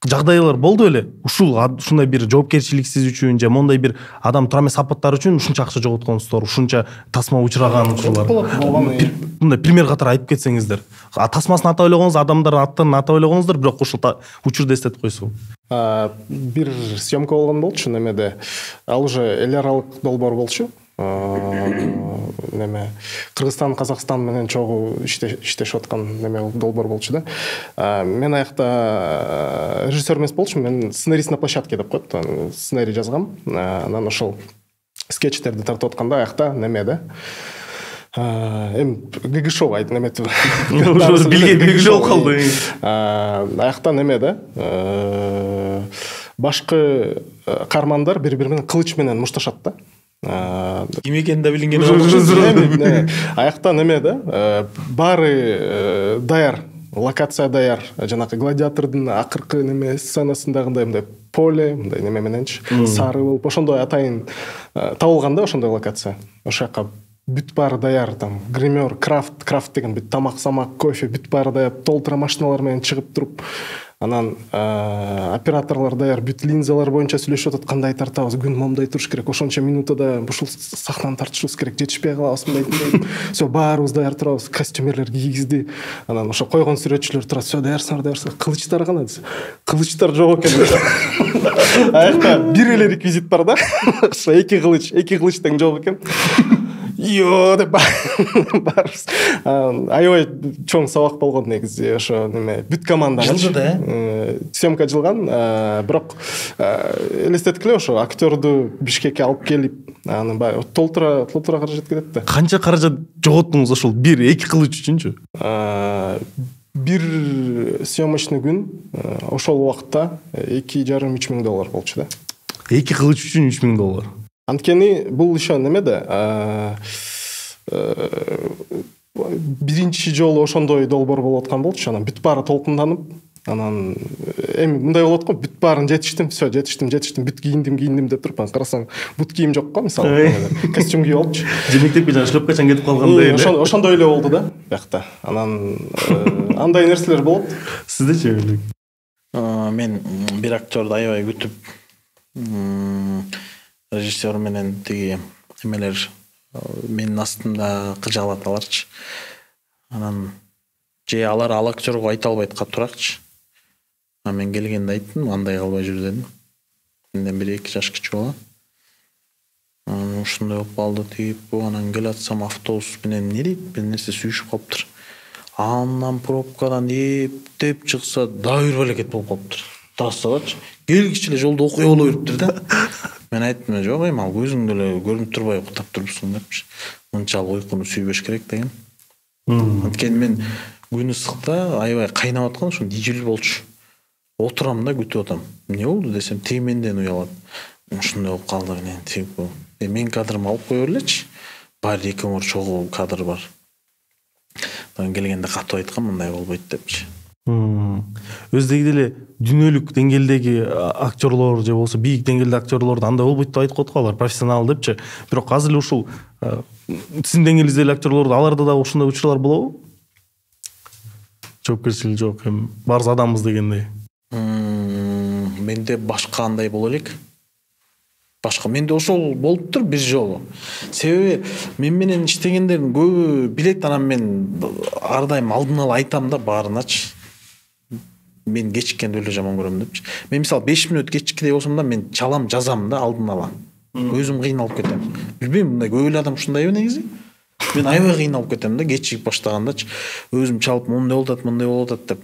жагдайлар болду эле. Ушундай бир жоопкерчиликсиз үчүн же мондай бир адам тура эмес апаттар үчүн ушунча акча жоготконсуздор, ушунча тасма учураган ушулар. Мындай пример катары айтып кетсеңиздер. Тасмасын атап эле койгоңуз, адамдардын аттарын атап эле койгуңуздар, бирок ушул учурду эстетип койсу. Бир съемка болгон болчу немеде. Ал уже эл аралык долбоор болчу. Неме Кыргызстан, Казакстан менен чогуу иштешип аткан неме долбоор болчу да. Мен аякта режиссер эмес болчумун, мен сценарист на площадке деп коет. Сценарий жазгам. Анан ошол скетчтерди тартып атканда аякта неме да. ГГ шоу айт неметип. Ошо белгилүү болуп калды. Аякта неме да. Башкы кармандар бири-бири менен кылыч менен мушташат да. Ким экенин да билингени. Аякта неме да, баары даяр, локация даяр. Жанакы гладиатордун акыркы неме сценасындагындай мындай поле, мындай неме мененчи сары болуп, ошондой атайын табылган да ошондой локация. Ошол жака бүт баары даяр, там гример, крафт деген бүт тамак, самак, кофе бүт баары даяр, толтура машиналар менен чыгып туруп, анан операторлор даяр бүт линзалар боюнча сүйлөшүп атат, кандай тартабыз, күн момундай туруш керек, ошончо минутада ушул сахнаны тартышыбыз керек, жетишпей калабыз мындай. Все, баарыбыз даяр турабыз, костюмерлер кийгизди. Анан ошо койгон сүрөтчүлөр турат, все даярсыңар. Кылычтар кана десе. Кылычтар жок экен. Аякта бир эле реквизит бар да. Ошо эки кылыч тең жок экен. Йо деп барбыз. Аябай чоң сабак болгон негизи, ошо неме бүт командага. Жылды да, съемка жылган, бирок элестеткиле ошо актерду Бишкекке алып келип, аны баягы толтура каражат кетет да. Канча каражат жоготтуңуз ошол бир эки кылыч үчүнчү? Бир съемочный күн ошол убакта $2,5-3 миң болчу да. Эки кылыч үчүн $3,000. Анткени бул ишо немеде, биринчи жолу ошондой долбоор болуп аткан болчу, анан бүт баары толкунданып, анан эми мындай болот го, бүт баарын жетиштим, все, жетиштим, бүт кийиндим деп туруп, карасаң бут кийим жок го, мисалы, костюм кийип алыпчы. Же мектепке жана шлепкачан кетип калгандай эле. Ошондой эле болду да, биякта. Анан андай нерселер болот. Сиздечи? Мен бир актерду аябай күтүп, режиссер менен тиги эмелер менин астымда кыжалат аларчы. Анан же алар ал актерго айта албайт катуракчы. Мен келгенде айттым, андай кылбай жүр дедим. Менден 1-2 жаш кичүү бала. Ушундай болуп калды тип, анан келатсам автобус менен эмне дейт, бир нерсе сүйүшүп калыптыр. Андан пробкадан эптеп чыкса, дагы бир балекет болуп калыптыр. Трассадачы. Келгичи эле жолдо окуя боло бериптир да. Мен айттым, жок, ал көзүңдө эле көрүнүп турбай уктап турупсуң депчи. Мынчалык уйкуну сүйбөш керек деген. Анткени мен күн ысыкта аябай кайнап аткан, ошо дижил болчу. Отурам да күтүп атам. Эмне болду десем, тиги менден уялат. Ушундай болуп калды менен тиги. Мен кадрымды алып кое берлечи. Бар 2 мур чогуу кадр бар. Келгенде катып айткам, мындай болбойт депчи. Өздөгү деле дүйнөлүк деңгээлдеги актерлор же болсо бийик деңгээлдеги актерлорду андай болбойт деп айтып коет го, алар профессионал депчи. Бирок азыр эле ушул сиздин деңгээлиңиздеги актерлорду аларда да ушундай учурлар болобу? Жоопкерчилиги жок, эми барыбыз адамбыз дегендей. Менде башка андай боло элек. Башка менде ошол болуптур бир жолу. Себеби мен менен иштегендердин көбү билет, анан мен ар дайым алдын ала айтам да баарыначы. Мен кечиккенди эле жаман көрөм депчи. Мен мисалы 5 мүнөт кечиккидей болсом да мен чалам, жазам да алдын ала. Өзүм кыйналып кетем. Билбейм, мындай көп эле адам ушундайбы негизи. Мен аябай кыйналып кетем да кечигип баштагандачы. Өзүм чалып мындай болуп атат деп.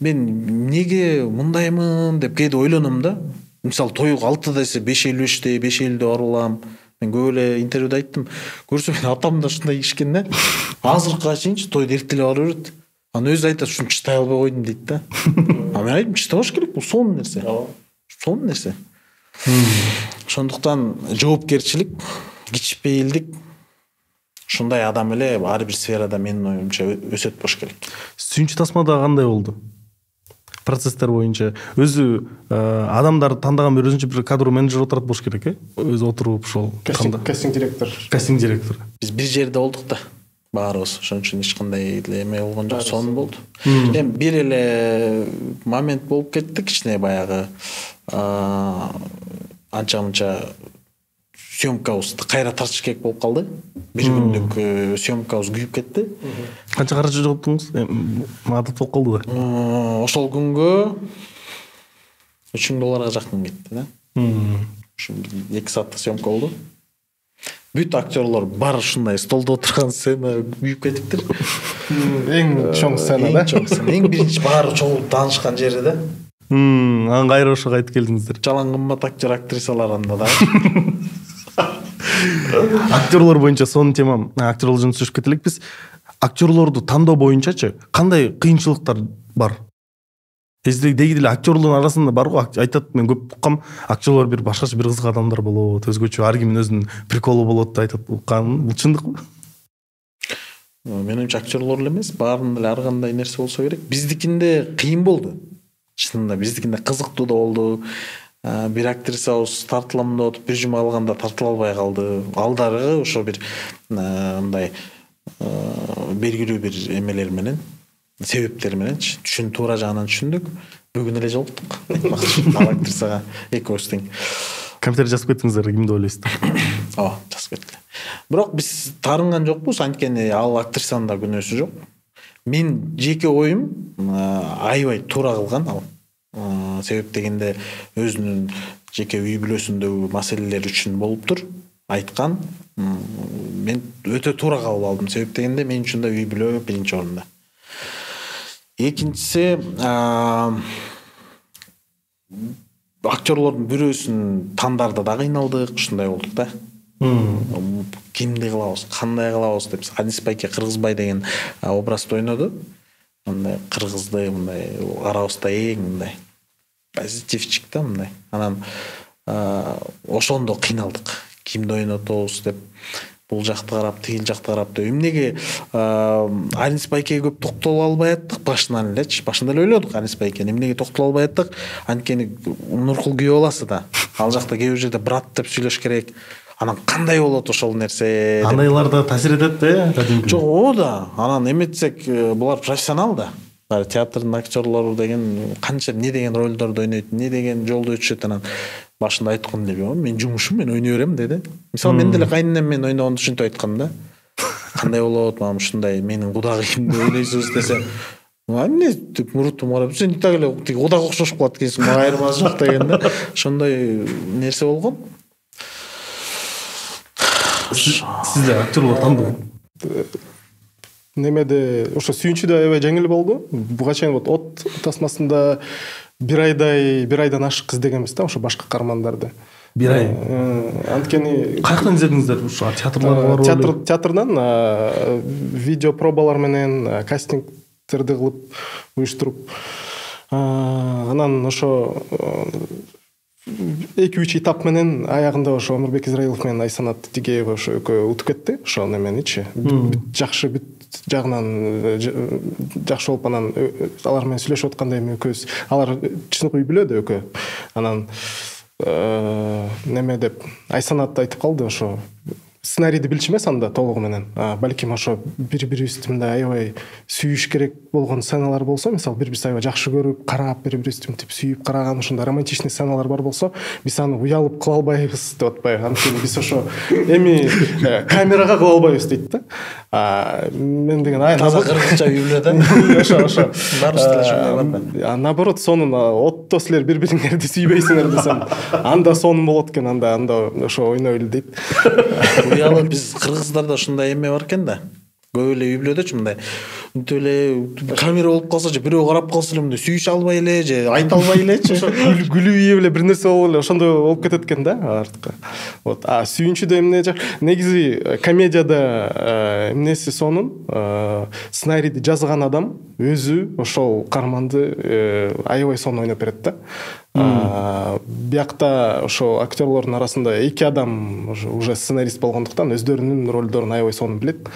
Мен эмнеге мындаймын деп кээде ойлоном да. Мисалы тойго 6 десе 5:55-те, 5:50-де барылам. Мен көп эле интервьюда айттым. Көрсө мен атам да ушундай кишкен да. Азыркыга чейинчи тойдо эрте эле бара берет. Анан өзү айтат, ушуну чытай албай койдум дейт да. Мен айттым, чытабаш керек, бул сонун нерсе. Сонун нерсе. Ошондуктан жоопкерчилик, кичпейилдик ушундай адам эле ар бир сферада менин оюмча өсөт болуш керек. Сүйүнчү тасмада кандай болду? Процесстер боюнча өзү адамдарды тандаган бир өзүнчө бир кадр менеджер отурат болуш керек, өзү отуруп ошол кастинг директор. Кастинг директор. Биз бир жерде болдук да. Баарыбыз ошон үчүн эч кандай эме болгон жок, сонун болду. Эми бир эле момент болуп кетти, кичине баягы анча-мынча съемкабыз кайра тартыш керек болуп калды. Бир күндүк съемкабыз күйүп кетти. Канча каражат жоготтуңуз? Адат болуп калды да. Ошол күнгө $3,000 жакын кетти да. Ушу 2 сааттык съемка болду. Бүт актерлор бар ушундай столдо отурган сцена күйүп кетиптир. Эң чоң сцена да. Эң биринчи баары чогуу таанышкан жери да. Анан кайра ошого кайтып келдиңиздер. Жалаң кымбат актер актрисалар анда да. Актерлор боюнча сонун тема, актерлор жөнүндө сүйлөшүп кетелик биз. Актерлорду тандоо боюнчачы кандай кыйынчылыктар бар? Деги деле актерлордун арасында бар го, айтат, мен көп уккам, актерлор бир башкача бир кызык адамдар болот, өзгөчө, ар кимдин өзүнүн приколу болот деп айтат. Бул чындыкпы? Менимче актерлор эле эмес, баарынын эле ар кандай нерсе болсо керек. Биздикинде кыйын болду. Чынында биздикинде кызыктуу да болду. Бир актрисабыз тартылам деп атып, бир жума алганда тартыла албай калды. Алдарыгы ошо бир мындай белгилүү бир эмелер менен, себептери мененчи туура жагынан түшүндүк. Бүгүн эле жолуктук. Ал актрисага экөөбүз тең. Компьютер жазып кеттиңиздер, кимди ойлойсуздар? Ооба, жазып кеттиле. Бирок биз таарынган жокпуз, анткени ал актрисанын да күнөөсү жок. Мен жеке оюм аябай туура кылган ал. Себеп дегенде өзүнүн жеке үй бүлөсүндөгү маселелер үчүн болуптур. Айткан. Мен өтө туура кабыл алдым. Себеп дегенде мен үчүн да үй бүлө биринчи орунда. Экинчиси, актерлордун бирөөсүн тандарда да кыйналдык, ушундай болдук да. Кимди кылабыз, кандай кылабыз деп. Анис Байке Кыргызбай деген образды ойноду. Мындай кыргызды мындай карабызда эң мындай позитивчик да мындай. Анан ошондо кыйналдык. Кимди ойнотобуз деп. Бул жакты карап, тигил жакты карап деп. Эмнеге Анис Байкеге көп токтоло албай аттык башынан элечи. Башында эле ойлодук Анис Байкени эмнеге токтоло албай аттык? Анткени Нуркул күйөө баласы да. Ал жакта кээ бир жерде брат деп сүйлөш керек. Анан кандай болот ошол нерсе? Андайлар да таасир этет да. Жок, о да. Анан эметсек булар профессионал да. Театрдын актерлору деген канча эмне деген ролдорду ойнойт, эмне деген жолду өтүшөт. Анан башында айткан деп, мен жумушум, мен ойной берем деди. Мисалы мен деле кайненем мен ойногонду ушинтип айткам да. Кандай болот, мам ушундай менин кудагыйымды ойлойсуз десе, эмне деп мурутум карап, сен так эле кудага окшошуп калат экенсиң, мага айырмасы жок деген да. Ошондой нерсе болгон. Сизде актерлор тандыбы? Немеде ошо сүйүнчүдө аябай жеңил болду. Буга чейин вот от тасмасында бир айдан ашык издегенбиз да ошо башка каармандарды. Бир ай. Анткени Каяктан издедиңиздер ушу театрларга? Театрдан видео пробалар менен кастингтерди кылып уюштуруп, анан ошо 2-3 этап менен аягында ошо Омурбек Израилов менен Айсанат Тигеева ошо экөө утуп кетти. Ошо неменичи жакшы бүт жагынан жакшы болуп, анан алар менен сүйлөшүп атканда эми экөөбүз, алар чыныгы үй бүлө да экөө. Анан неме деп Айсанат айтып калды, ошо сценарийди билчү эмес анда толугу менен. Балким ошо бири-бирибизди мындай аябай сүйүш керек болгон сценалар болсо, мисалы бири-бирибизди аябай жакшы көрүп, карап, бири-бирибизди мынтип сүйүп караган ошондой романтичный сценалар бар болсо, биз аны уялып кыла албайбыз деп атпайбы. Анткени биз ошо эми камерага кыла албайбыз дейт да. Мен деген таза кыргызча үй бүлө да. Ошо. Барыбызда ошондой бар да. Наоборот, сонун отто силер бири-бириңерди сүйбөйсүңөр десем, анда сонун болот экен, анда ошо ойной эле дейт. Уялып биз кыргыздарда ушундай эме бар экен да. Көп эле үй бүлөдөчү мындай мынтип эле камера болуп калса же бирөө карап калса эле мындай сүйүшө албай эле же айта албай элечи. Күлүп ийип эле бир нерсе болуп эле ошондой болуп кетет экен да артка. Вот, сүйүнчүдө эмне негизи комедияда эмнеси сонун, сценарийди жазган адам өзү ошол каарманды аябай сонун ойноп берет да. Биякта ошо актерлордун арасында 2 адам уже сценарист болгондуктан өздөрүнүн ролдорун аябай сонун билет.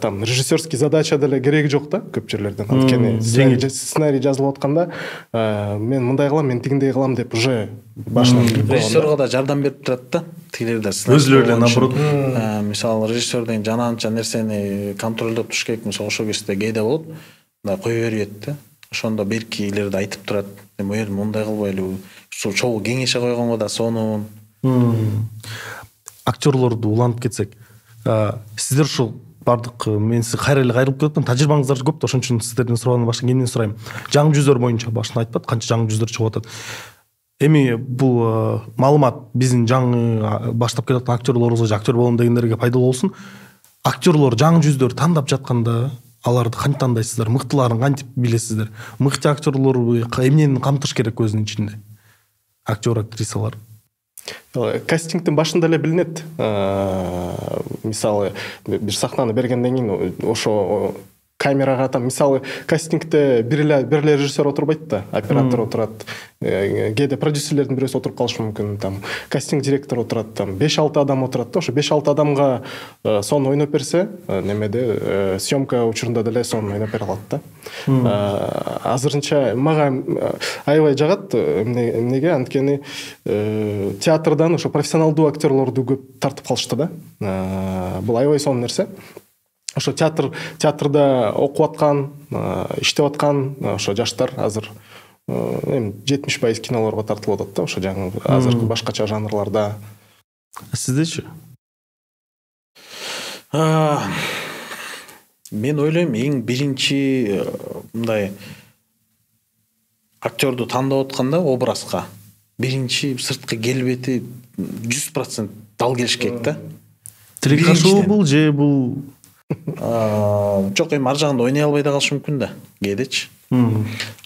Там режиссерский задача деле кереги жок да көп жерлерден. Анткени сценарий жазылып атканда мен мындай кылам, мен тигиндей кылам деп уже башынан билип койгон. Режиссерга да жардам берип турат да. Тигилердер өзүлөрү наоборот. Мисалы режиссер деген жананча нерсени контролдоп туруш керек. Мисалы ошол кезде кээде болот. Мындай кое берет да. Ошондо беркилерди айтып турат. Эми мындай кылбайлы. Чогуу кеңеше койгонго да сонун. Актерлорду уланып кетсек, сиздер ушул бардык, мен сиз кайрылып кетем, тажрыйбаңыздар көп да, ошон үчүн сиздерден суроону башка кийинен сурайм. Жаңы жүздөр боюнча башында айтпады, канча жаңы жүздөр чыгып атат. Эми бул маалымат биздин жаңы баштап келаткан актерлорубузга, актер болом дегендерге пайдалуу болсун. Актерлор жаңы жүздөр тандап жатканда аларды кантип тандайсыздар, мыктыларын кантип билесиздер? Мыкты актерлорду эмнени камтыш керек өзүнүн ичинде? Актер, актрисалар. Кастингтин башында эле билинет. Мисалы бир сахнаны бергенден кийин ошо камерага там, мисалы кастингте бир эле режиссер отурбайт да, оператор отурат, кээде продюсерлердин бирөөсү отуруп калышы мүмкүн, там кастинг директор отурат, там 5-6 адам отурат да, ошо 5-6 адамга сонун ойноп берсе, немеде съемка учурунда деле сонун ойноп бере алат да. Азырынча мага аябай жагат, эмнеге, анткени театрдан ошо профессионалдуу актерлорду көп тартып калышты да. Бул аябай сонун нерсе. ошо театрда окуп аткан, иштеп аткан ошо жаштар азыр эми 70% кинолорго тартылып атат да, ошо жаңы азыркы башкача жанрларда. Сиздечи? Мен ойлойм эң биринчи мындай актерду тандап атканда образга биринчи сырткы келбети 100% дал келиш керек да. Тилек кашуу бул же бул жок, эми ар жагында ойнай албай да калышы мүмкүн да кээдечи.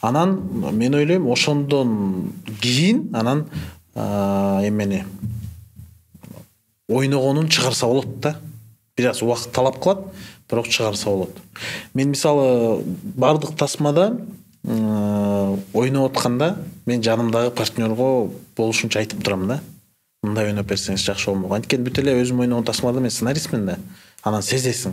Анан мен ойлойм ошондон кийин анан эмени ойногонун чыгарса болот да. Бир аз убакыт талап кылат, бирок чыгарса болот. Мен мисалы бардык тасмада ойноп атканда мен жанымдагы партнерго болушунча айтып турам да. Мындай ойноп берсеңиз жакшы болмок. Анткени бүт эле өзүм ойногон тасмада мен сценаристмин да. Анан сезесиң.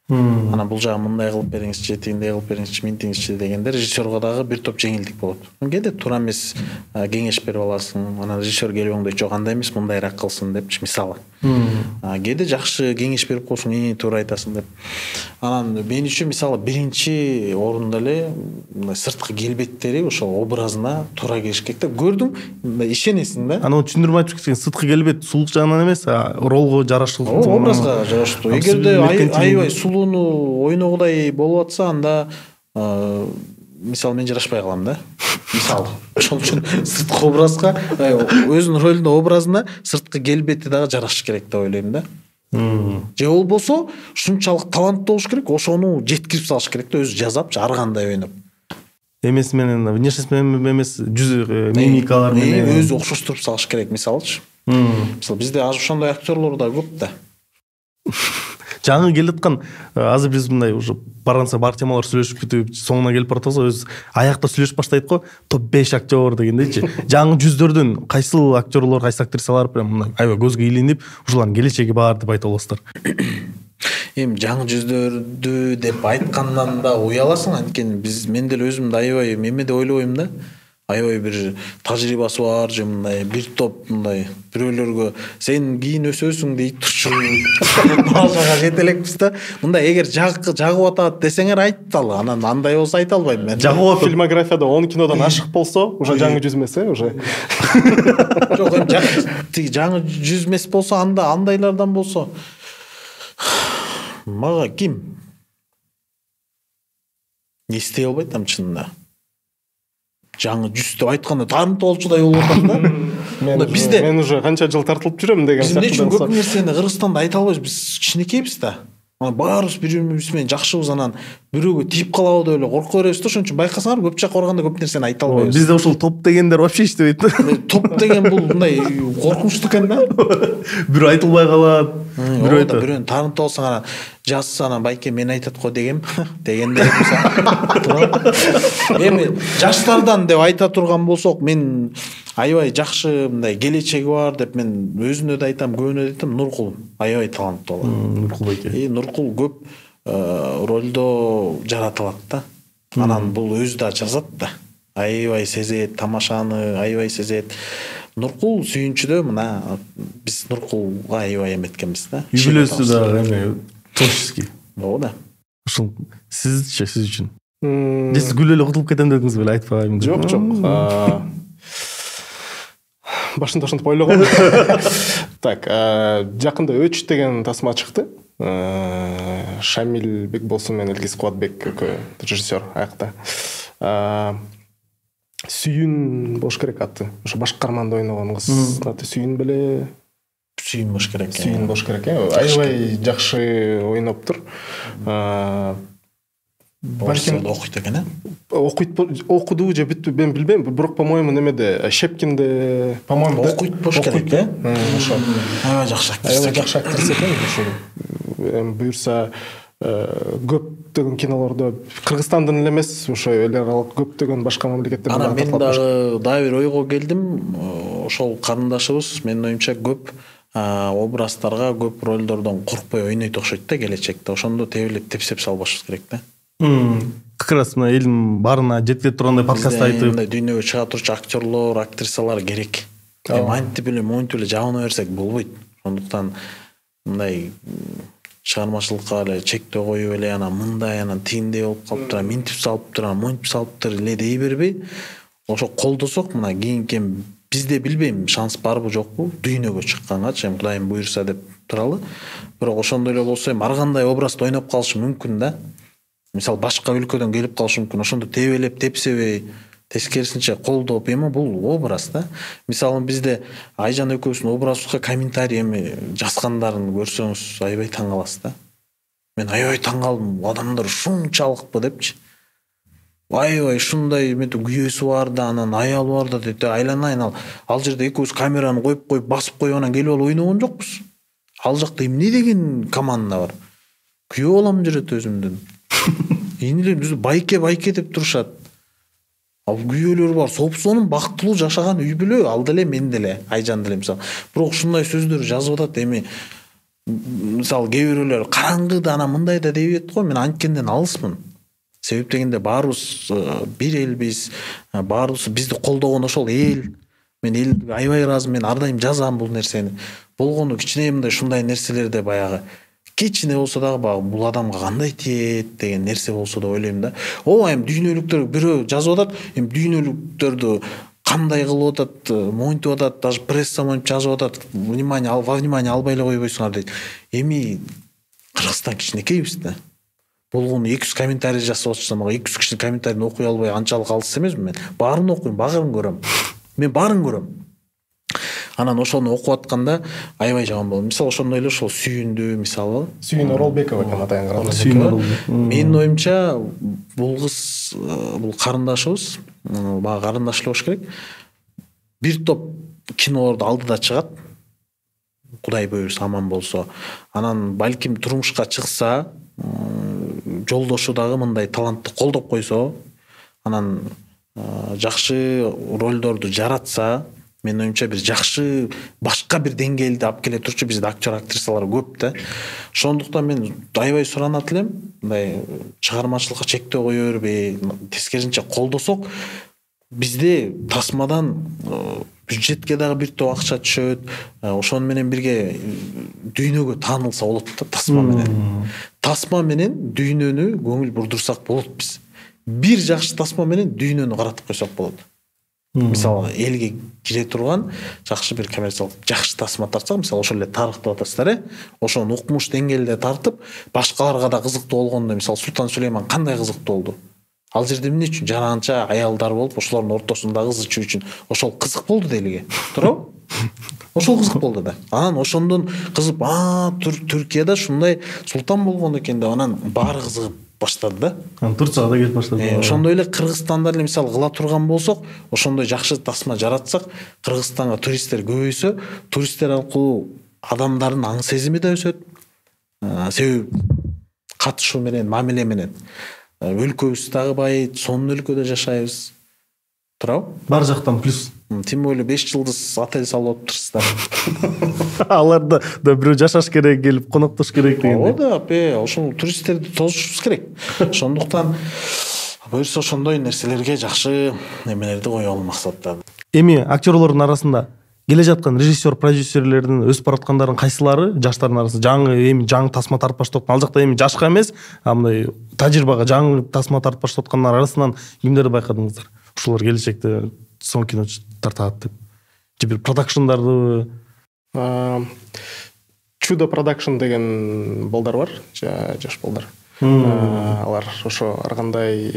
Анан бул жагы мындай кылып бериңизчи, тигиндей кылып бериңизчи, минтиңизчи дегенде режиссерго дагы бир топ жеңилдик болот. Кээде туура эмес кеңеш берип аласың. Анан режиссер келип оңдойт, жок андай эмес, мындайраак кылсын депчи мисалы. Кээде жакшы кеңеш берип коесуң, туура айтасың деп. Анан мен үчүн мисалы биринчи орунда эле сырткы келбеттери ошол образына туура келиш керек да. Көрдүң, ишенесиң да. Анан түшүндүрүп айтып кетсең, сырткы келбет сулук жагынан эмес, ролго жараштуу. Образга жараштуу. Эгерде аябай сулууну ойногудай болуп атса, анда мисалы мен жарашпай калам да. Мисалы. Ошол үчүн сырткы образга, өзүнүн ролунда образына сырткы келбети дагы жарашыш керек деп ойлойм да. Же болбосо ушунчалык таланттуу болуш керек, ошону жеткирип салыш керек да, өзү жазап, ар кандай ойноп. Эмес менен, внешность менен эмес, жүз мимикалар менен өзү окшоштуруп салыш керек, мисалычы. Мисалы бизде аз ошондой актерлор да көп да. Жаңы келаткан азыр биз мындай уже барганса бар темалар сүйлөшүп бүтүп соңуна келип баратабыз, өз аякта сүйлөшүп баштайт го, топ 5 актер дегендейчи. Жаңы жүздөрдөн кайсыл актерлор, кайсы актрисалар прям мындай аябай көзгө илинип, ушулардын келечеги бар деп айта аласыздар? Эми жаңы жүздөрдү деп айткандан да уяласың, анткени мен деле өзүм да аябай эмеде ойлобойм да. Аябай бир тажрыйбасы бар, же мындай бир топ мындай бирөөлөргө сен кийин өсөсүң дейт турчу. Башага жете элекпиз да. Мындай эгер жагып атат десеңер айталы, анан андай болсо айта албайм мен. Жагып фильмографияда 10 кинодон ашык болсо, уже жаңы жүз эмес, уже. Жок, эми жаңы жүз эмес болсо, андайлардан болсо мага ким эстей албайт ам чынында. Жаңы жүз деп айтканда тарымтолчудай болуп атат да. Бизде мен уже канча жыл тартылып жүрөм деген сыяктуу. Биз көп нерсени Кыргызстанда айта албайбыз. Биз кичинекейбиз да. Баарыбыз бири-бирибиз менен жакшыбыз, анан бирөөгө тийип калабы деп эле корко беребиз да. Ошон үчүн байкасаңар, көп жакка барганда көп нерсени айта албайбыз. Бизде ошол топ дегендер вообще иштебейт. Топ деген бул мындай коркунучтуу экен да. Бирөө айтылбай калат. Бирөө айтат. Бирөөнү тарынтып алсаң, анан жазса, анан байке мен айтат го дегем дегенде. Эми жаштардан деп айта турган болсок, мен аябай жакшы мындай келечеги бар деп мен өзүнө да айтам, көбүнө да айтам, Нуркул аябай таланттуу бала. Нуркул байке. Нуркул көп ролдо жаратылат да. Анан бул өзү да жазат да. Аябай сезет тамашаны, аябай сезет. Нуркул сүйүнчүдө мына биз Нуркулга аябай эметкенбиз да. Юбилейсү да эме творческий. Ооба да. Ушул сизчи, сиз үчүн. Сиз күлүп эле кутулуп кетем дедиңиз беле, айтпайм деп. Жок. Башында ошентип ойлогом. Так, жакында Өч деген тасма чыкты. Шамил Бекболсун менен Илгиз Кубатбек режиссер аякта. Сүйүн болуш керек аты. Ошо башкарманда ойногон кыз аты Сүйүн беле. Сүйүн болуш керек. Сүйүн болуш керек. Аябай жакшы ойноптур. Балким окуйт экен, окуду же бүттү мен билбейм, бирок по-моему немеде Шепкинде, по-моему окуйт болуш керек, ошо. Аябай жакшы актриса. Аябай жакшы актриса экен, ошо. Буюрса көптөгөн кинолордо Кыргызстандан эле эмес, ошо эл аралык көптөгөн башка мамлекеттерде. Анан мен дагы бир ойго келдим. Ошол карындашыбыз менин оюмча көп образдарга, көп ролдордон коркпой ойнойт окшойт да келечекте. Ошондо тебилип тепсеп салбашыбыз керек да. Как раз мына элдин баарына жеткире тургандай подкаст айтып, мындай дүйнөгө чыга турчу актерлор, актрисалар керек. Антип эле монтип эле жабына берсек болбойт. Ошондуктан мындай чыгармачылыкка эле чектөө коюп эле анан мындай анан тигиндей болуп калыптыр, минтип салыптыр, монтип салыптыр эле дей бербей, ошо колдосок мына кийинки бизде билбейм шанс барбы жокпу дүйнөгө чыккангачы, эми Кудайым буйрса деп туралы. Бирок ошондой эле болсо эми ар кандай образды ойноп калышы мүмкүн да. Мисалы башка өлкөдөн келип калышы мүмкүн. Ошондо тебелеп, тепсебей, тескерисинче колдоп, эми бул образ да. Мисалы бизде Айжан экөөбүздүн образыбызга комментарий эми жазгандарын көрсөңүз аябай таң каласыз да. Мен аябай таң калдым, адамдар ушунчалыкпы депчи. Аябай ушундай метип күйөөсү бар да, анан аялы бар да дейт. Айланайын ал жерде экөөбүз камераны коюп басып коюп анан келип алып ойногон жокпуз. Ал жакта эмне деген команда бар. Күйөө болом жүрөт өзүмдүн. Инилер биз байке деп турушат. Ал күйөөлөр бар, сопсонун бактылуу жашаган үй бүлө, ал деле мен деле, Айжан деле мисалы. Бирок ушундай сөздөр жазып атат эми. Мисалы кээ бирөөлөр караңгы да анан мындай да дейт го, мен анткенден алысмын. Себеп дегенде баарыбыз бир элбиз, баарыбыз бизди колдогон ошол эл. Мен элге аябай ыраазымын, мен ар дайым жазам бул нерсени. Болгону кичине мындай ушундай нерселерде баягы кичине болсо дагы бул адамга кандай тиет деген нерсе болсо деп ойлойм да. Ооба эми дүйнөлүктөр бирөө жазып атат, эми дүйнөлүктөрдү кандай кылып атат, монтип атат, даже пресса монтип жазып атат. Внимание албай эле койбойсуңар дейт. Эми Кыргызстан кичинекейбиз да. Болгону 200 комментарий жасап атса, мага 200 кишинин комментарийин окуй албай анчалык алыс эмесмин мен. Баарын окуйм, баарын көрөм. Мен баарын көрөм. Анан ошону окуп атканда аябай жаман болду. Мисалы ошондой эле ошол Сүйүндү мисалы. Сүйүн Оролбекова экен атайын караганда. Сүйүн Оролбек. Менин оюмча бул кыз, бул карындашыбыз, бага карындаш эле болуш керек. Бир топ кинолорду алдыда чыгат. Кудай буйрса аман болсо. Анан балким турмушка чыкса, жолдошу дагы мындай талантты колдоп койсо, анан жакшы ролдорду жаратса, мен оюмча бир жакшы башка бир деңгээлде алып келе турчу бизде актер актрисалар көп да. Ошондуктан мен аябай суранат элем, мындай чыгармачылыкка чектөө кое бербей, тескерисинче колдосок, бизде тасмадан бюджетке дагы бир топ акча түшөт. Ошону менен бирге дүйнөгө таанылса болот да, тасма менен. Тасма менен дүйнөнү көңүл бурдурсак болот биз. Бир жакшы тасма менен дүйнөнү каратып койсок болот. Мисалы элге кире турган жакшы бир коммерциялык жакшы тасма тартсак, мисалы ошол эле тарых деп атасыздар, ошону укмуш деңгээлде тартып, башкаларга да кызыктуу болгондо, мисалы Султан Сулейман кандай кызыктуу болду? Ал жерде эмне үчүн жаранча аялдар болуп, ошолордун ортосунда кыз ичүү үчүн ошол кызык болду да элге. Туурабы? Ошол кызык болду да. Анан ошондон кызып, Түркияда ушундай султан болгон экен деп анан баары кызыгып баштады да. Турцияга да келип баштады. Ошондой эле Кыргызстанда эле мисалы кыла турган болсок, ошондой жакшы тасма жаратсак, Кыргызстанга туристтер көбөйсө, туристтер аркылуу адамдардын аң сезими да өсөт. Себеби катышуу менен, мамиле менен өлкөбүз дагы байыйт, сонун өлкөдө жашайбыз. Туурабы? Бар жактан плюс. Тем более 5 жылдыз отель салып отурсуздар. Аларда да бирөө жашаш керек, келип коноктош керек деген. Ооба, ошол туристтерди тосушубуз керек. Ошондуктан буюрса ошондой нерселерге жакшы немелерди коелу максаттарды. Эми актерлордун арасында келе жаткан режиссер, продюсерлердин өсүп бараткандардын кайсылары жаштардын арасында жаңы тасма тартып баштап аткан, ал жакта эми жашка эмес, мындай тажрыйбага жаңы тасма тартып баштап аткандар арасынан кимдерди байкадыңыздар? Ушулар келечекте сон кино тартат деп. Же бир продакшндарды Чудо продакшн деген балдар бар, жаш балдар. Алар ошо ар кандай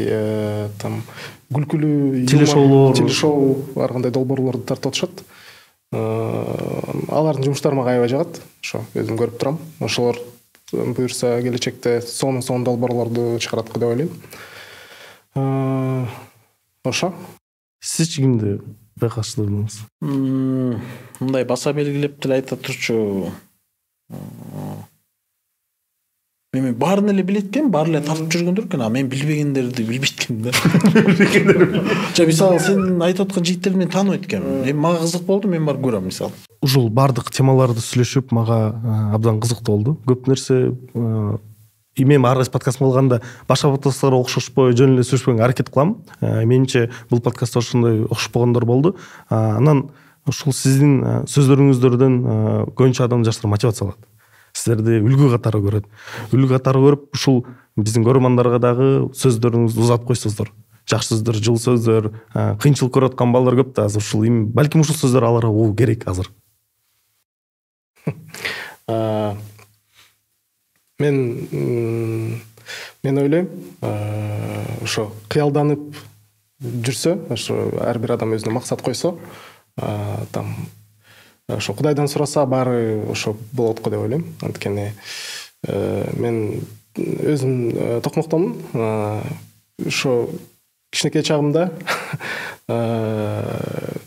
там күлкүлүү телешоу ар кандай долбоорлорду тартып атышат. Алардын жумуштары мага аябай жагат. Ошо өзүм көрүп турам. Ошолор буйрса келечекте сонун долбоорлорду чыгарат деп ойлойм. Ошо. Сиз кимди байкаштырдыңыз? Мындай баса белгилеп деле айта турчу. Мен баарын эле билет экен, баары эле тартып жүргөндөр экен, а мен билбегендерди билбейт экенмин да. Жа мисалы сен айтып аткан жигиттерди мен тааныбайт экенмин. Эми мага кызык болду, мен барып көрөм мисалы. Ушул бардык темаларды сүйлөшүп, мага абдан кызыктуу болду. Көп нерсе мен ар кайсы подкаст кылганда башка подкасттарга окшошпой жөн эле сүйлөшпөгөнгө аракет кылам. Менимче бул подкастта ошондой окшошпогондор болду. Анан ушул сиздин сөздөрүңүздөрдөн көбүнчө адам жаштар мотивация алат. силерди үлгү катары көрөт. Үлгү катары көрүп ушул биздин көрөрмандарга дагы сөздөрүңүздү узатып койсоңуздар. Жакшы сөздөр, жылы сөздөр, кыйынчылык көрүп аткан балдар көп да азыр ушул балким ушул сөздөр аларга уу керек азыр. Мен ойлойм, ошо кыялданып жүрсө, ошо ар бир адам өзүнө максат койсо, там ошо Кудайдан сураса баары ошо болот го деп ойлойм. Анткени мен өзүм токмоктомун. Ошо кичинекей чагымда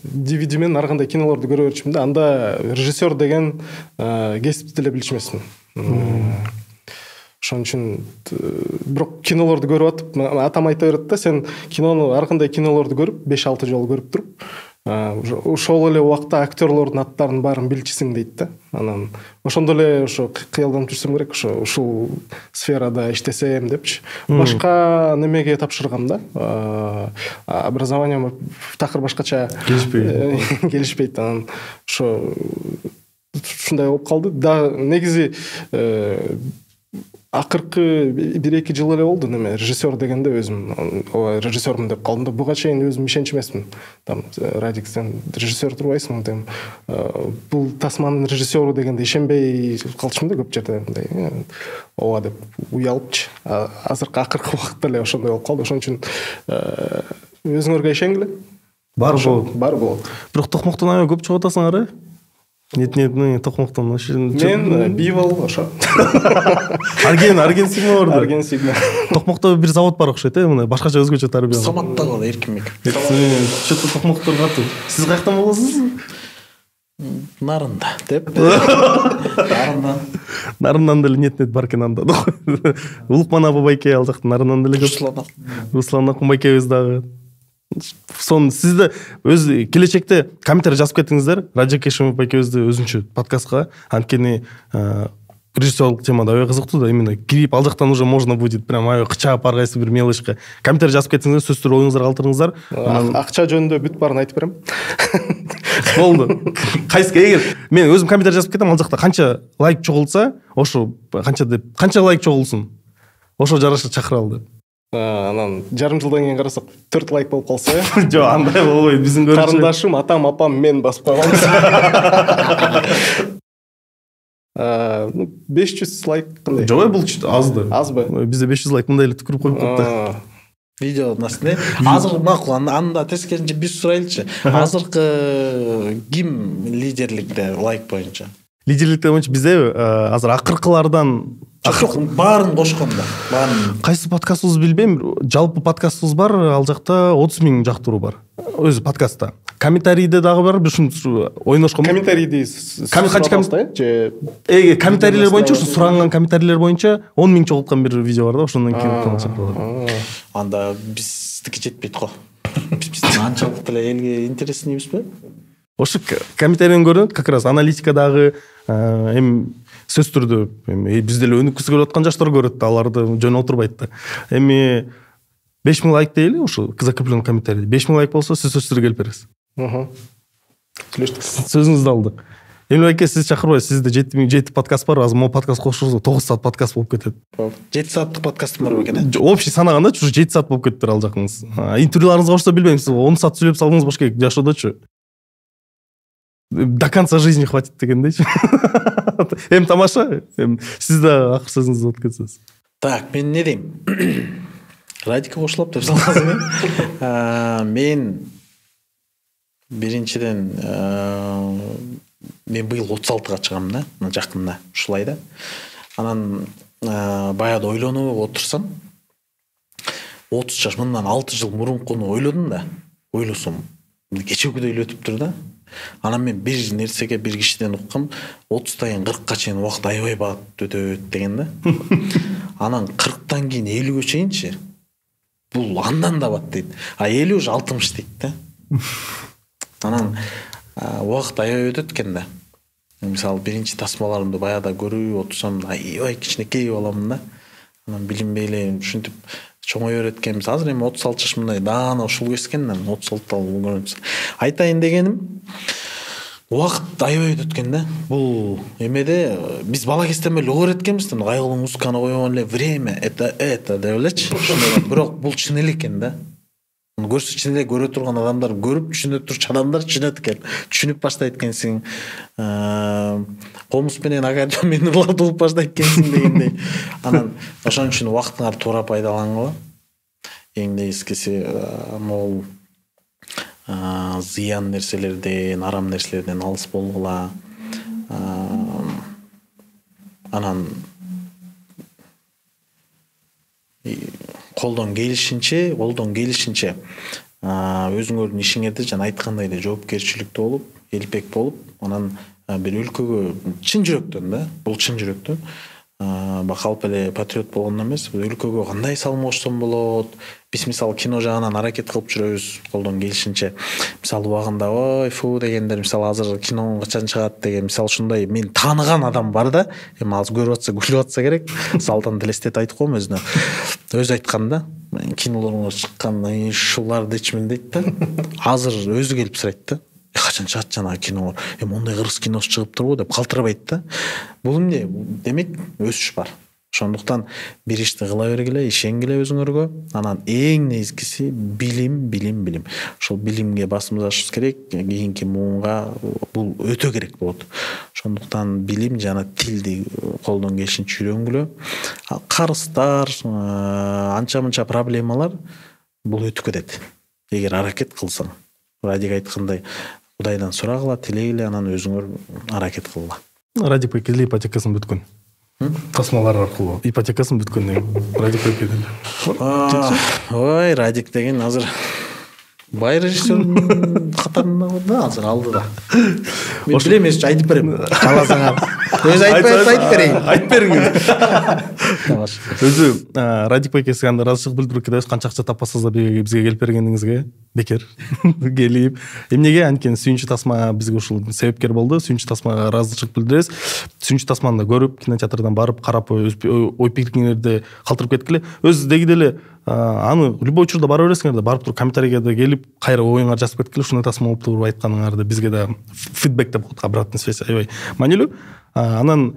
DVD менен ар кандай кинолорду көрө берчүмүн да, анда режиссер деген кесипти деле билчү эмесмин. Ошон үчүн бирок кинолорду көрүп атып, атам айта берет да, сен кинону ар кандай кинолорду көрүп, 5-6 жолу көрүп туруп, ошол эле убакта актерлордун аттарын баарын билчисиң дейт да. Анан ошондо эле ошо кыялданып жүрсөм керек, ушул сферада иштесем депчи. Башка немеге тапшыргам да. Образованием такыр башкача келишпейт. Анан ошо ушундай болуп калды. Да, негизи акыркы 1-2 жыл эле болду неме режиссер дегенде өзүм режиссермун деп калдым да. Буга чейин өзүм ишенч эмесмин. Там Радик, сен режиссер турбайсың деп. Бул тасманын режиссеру дегенде ишенбей калчумун да көп жерде. Мындай ооба деп уялыпчы. Азыркы акыркы убакытта эле ошондой болуп калды. Ошон үчүн өзүңөргө ишенгиле. Бар болот. Бирок токмоктон аябай көп чыгып атасыңар, Нет, токмоктон. Мен бивол ошо. Арген сигма орду. Арген сигма. Токмокто бир завод бар окшойт, мына башкача өзгөчө тарбия. Саматта калды Эркинбек. Чөтө токмоктор катуу. Сиз каяктан болосуз? Нарында деп. Нарындан деле нет бар экен анда. Улукман Абабайке ал жакта нарындан деле көп. Руслан Акунбайкебиз дагы. Сон сизде өз келечекте комментарий жазып кетиңиздер. Радик Кешимов байкебизди өзүнчө подкастка, анткени режиссерлык темада аябай кызыктуу да, именно кирип ал жактан уже можно будет прям аябай кычап ар кайсы бир мелочка комментарий жазып кетиңиздер, сөз түрү оюңуздар калтырыңыздар. Акча жөнүндө бүт баарын айтып берем. Болду. Кайсы эгер мен өзүм комментарий жазып кетем, ал жакта канча лайк чогулса, ошо канча лайк чогулсун, ошо жараша чакыралы деп. Анан жарым жылдан кийин карасак 4 лайк болуп калса, жок, андай болбойт. Биздин карындашым, атам, апам, мен басып койгонбуз. 500 лайк кандай? Жок, бул азды. Азбы? Бизде 500 лайк мындай эле түкүрүп коюп калды. Видеонун астына. Азыр макул, анда тескеринче биз сурайлычы. Азыркы ким лидерликте лайк боюнча? Лидерликте боюнча бизде азыр акыркылардан баарын кошкондо. Кайсы подкастыбыз билбейм, жалпы подкастыбыз бар, ал жакта 30 000 жактыруу бар. Өзү подкастта. Комментарийде дагы бар, бир ушунчу ойношкон. Комментарийди комментарийлер боюнча, ушу суранган комментарийлер боюнча 10 000 чогулткан бир видео бар да, ошондон кийин чакырылат. Анда биздики жетпейт го. Биз анчалык деле элге интересный эмеспи? Ошо комментарийден көрүнөт, как раз аналитикадагы эми сөз түрдө бизде эле өнүккүсү келип аткан жаштар көрөт да, аларды жөн отурбайт да. Эми 5000 лайк дейли, ошо закреплен комментарий. 5000 лайк болсо сиз сөз түрдө келип бересиз. Сүйлөштүк. Сөзүңүздү алдык. Эми байке сиз чакырбай, сизде 7 подкаст бар, азыр могу подкаст кошсоңуз 9 саат подкаст болуп кетет. 7 сааттык подкастым бар бекен. Общий санаганда ушу 7 саат болуп кетиптир ал жакыңыз. Интервьюларыңызга кошсо билбейм, сиз 10 саат сүйлөп салдыңыз башка жашоодочу. До конца жизни хватит дегендейчи. Эми тамаша, сиз да акыр сөзүңүздү айтып кетсеңиз. Так, мен не дейм? Радикке кошулап деп саласың. Мен биринчиден мен быйыл 36-га чыгам да, жакында, ушулай да. Анан баягы ойлонуп отурсам, 30 жаш мындан 6 жыл мурункуну ойлодум да. Ойлосом, кечегүдөй эле өтүп тур да. Анан мен бир нерсеге бир кишиден уккам, 30-тан 40-ка чейин убакыт аябай бат өтөт деген да. Анан 40-тан кийин 50-ге чейинчи бул андан да бат дейт. 50 уже 60 дейт да. Анан убакыт аябай өтөт экен да. Мисалы биринчи тасмаларымды баягыда көрүп отурсам, аябай кичинекей баламын да. Анан билинбей эле ушинтип чоңой берет экенбиз. Азыр эми 36 жаш мындай даана ушул кескен, 36 көрүнсө. Айтайын дегеним, убакыт аябай өткөн да. Бул эмеде биз бала кезден бери угар эткенбиз да, кайгылуу музыканы койгон эле время это деп элечи. Бирок бул чын эле экен да. Көрсө чын эле көрө турган адамдар көрүп түшүнө турчу адамдар түшүнөт экен. Түшүнүп баштайт экенсиң. Комуз менен агар мен ырларды угуп баштайт экенсиң дегендей. Анан ошон үчүн убактыңарды туура пайдалангыла. Эң негизгиси могул зыян нерселерден, арам нерселерден алыс болгула. Анан колдон келишинче өзүңөрдүн ишиңерде жана айткандай эле жоопкерчиликтүү болуп, элпек болуп, анан бир өлкөгө чын жүрөктөн да, бул чын жүрөктөн бакалып эле патриот болгондон эмес, өлкөгө кандай салым кошсом болот. Биз мисалы кино жагынан аракет кылып жүрөбүз колдон келишинче. Мисалы убагында ой фу дегендер, мисалы азыр кино качан чыгат деген, мисалы ушундай мен тааныган адам бар да, эми азыр көрүп атса, күлүп атса керек. Салдан Делестет айтып коем өзүнө. Өзү айтканда, кинолоруңар чыккан ушуларды ичмин дейт да. Азыр өзү келип сурайт да. Качан чыгат жанагы кино? Мондай кыргыз киносу чыгып турбу деп калтырбайт да. Бул эмне? Демек өсүш бар. Ошондуктан бир ишти кыла бергиле, ишенгиле өзүңөргө. Анан эң негизгиси билим. Ошол билимге басымдашыбыз керек. Кийинки муунга бул өтө керек болот. Ошондуктан билим жана тилди колдон келишинче үйрөнгүлө. Карыстар, анча-мынча проблемалар бул өтүп кетет. Эгер аракет кылсаң. Радик айткандай, Кудайдан сурагыла, тилегиле, анан өзүңөр аракет кылгыла. Радик Байке ипотекасын бүткөн. Тасмалар аркылуу ипотекасын бүткөн Радик Байке. Ой, Радик деген азыр бай режиссердин катарында да, азыр алды да. Мен билем, эч айтып берем. Каласаңар. Өзү айтып берейин. Айтып бериңиз. Өзү Радик Байке сизге анда ыраазычылык билдирип кетебиз. Канча акча тапасыз да бизге келип бергениңизге. Бекер келип. Эмнеге анткени Сүйүнчү тасма бизге ушул себепкер болду. Сүйүнчү тасмага ыраазычылык билдиребиз. Сүйүнчү тасманы көрүп, кинотеатрдан барып, карап, ой пикириңерди калтырып кеткиле. Өзү деги деле аны любой учурда бара бересиңер да, барып туруп комментарийге да келип, кайра оюңар жазып кеткиле, ушундай тасма болуптур туруп айтканыңарды бизге да фидбек деп коет, обратная связь аябай маанилүү. Анан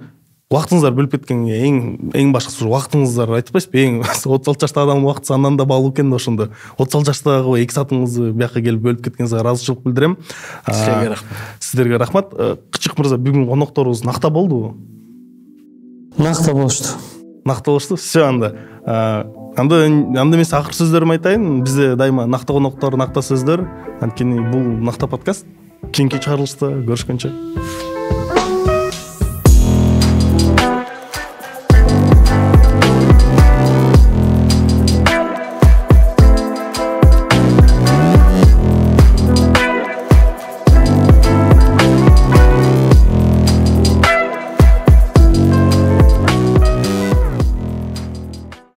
убактыңыздар бөлүп кеткенге эң башкысы убактыңыздар айтпайсызбы? Эң 36 жаштагы адамдын убакыты андан да баалуу экен да ошондо. 36 жаштагы 2 саатыңызды бияка келип бөлүп кеткениңизге ыраазычылык билдирем. Силерге рахмат. Сиздерге рахмат. Кычык мырза, бүгүн конокторубуз накта болдубу? Накта болушту. Накта болушту. Все анда. Анда эмес акыркы сөздөрүмү айтайын. Бизде дайыма накта коноктор, накта сөздөр. Анткени бул накта подкаст. Кийинки чыгарылышта көрүшкөнчө.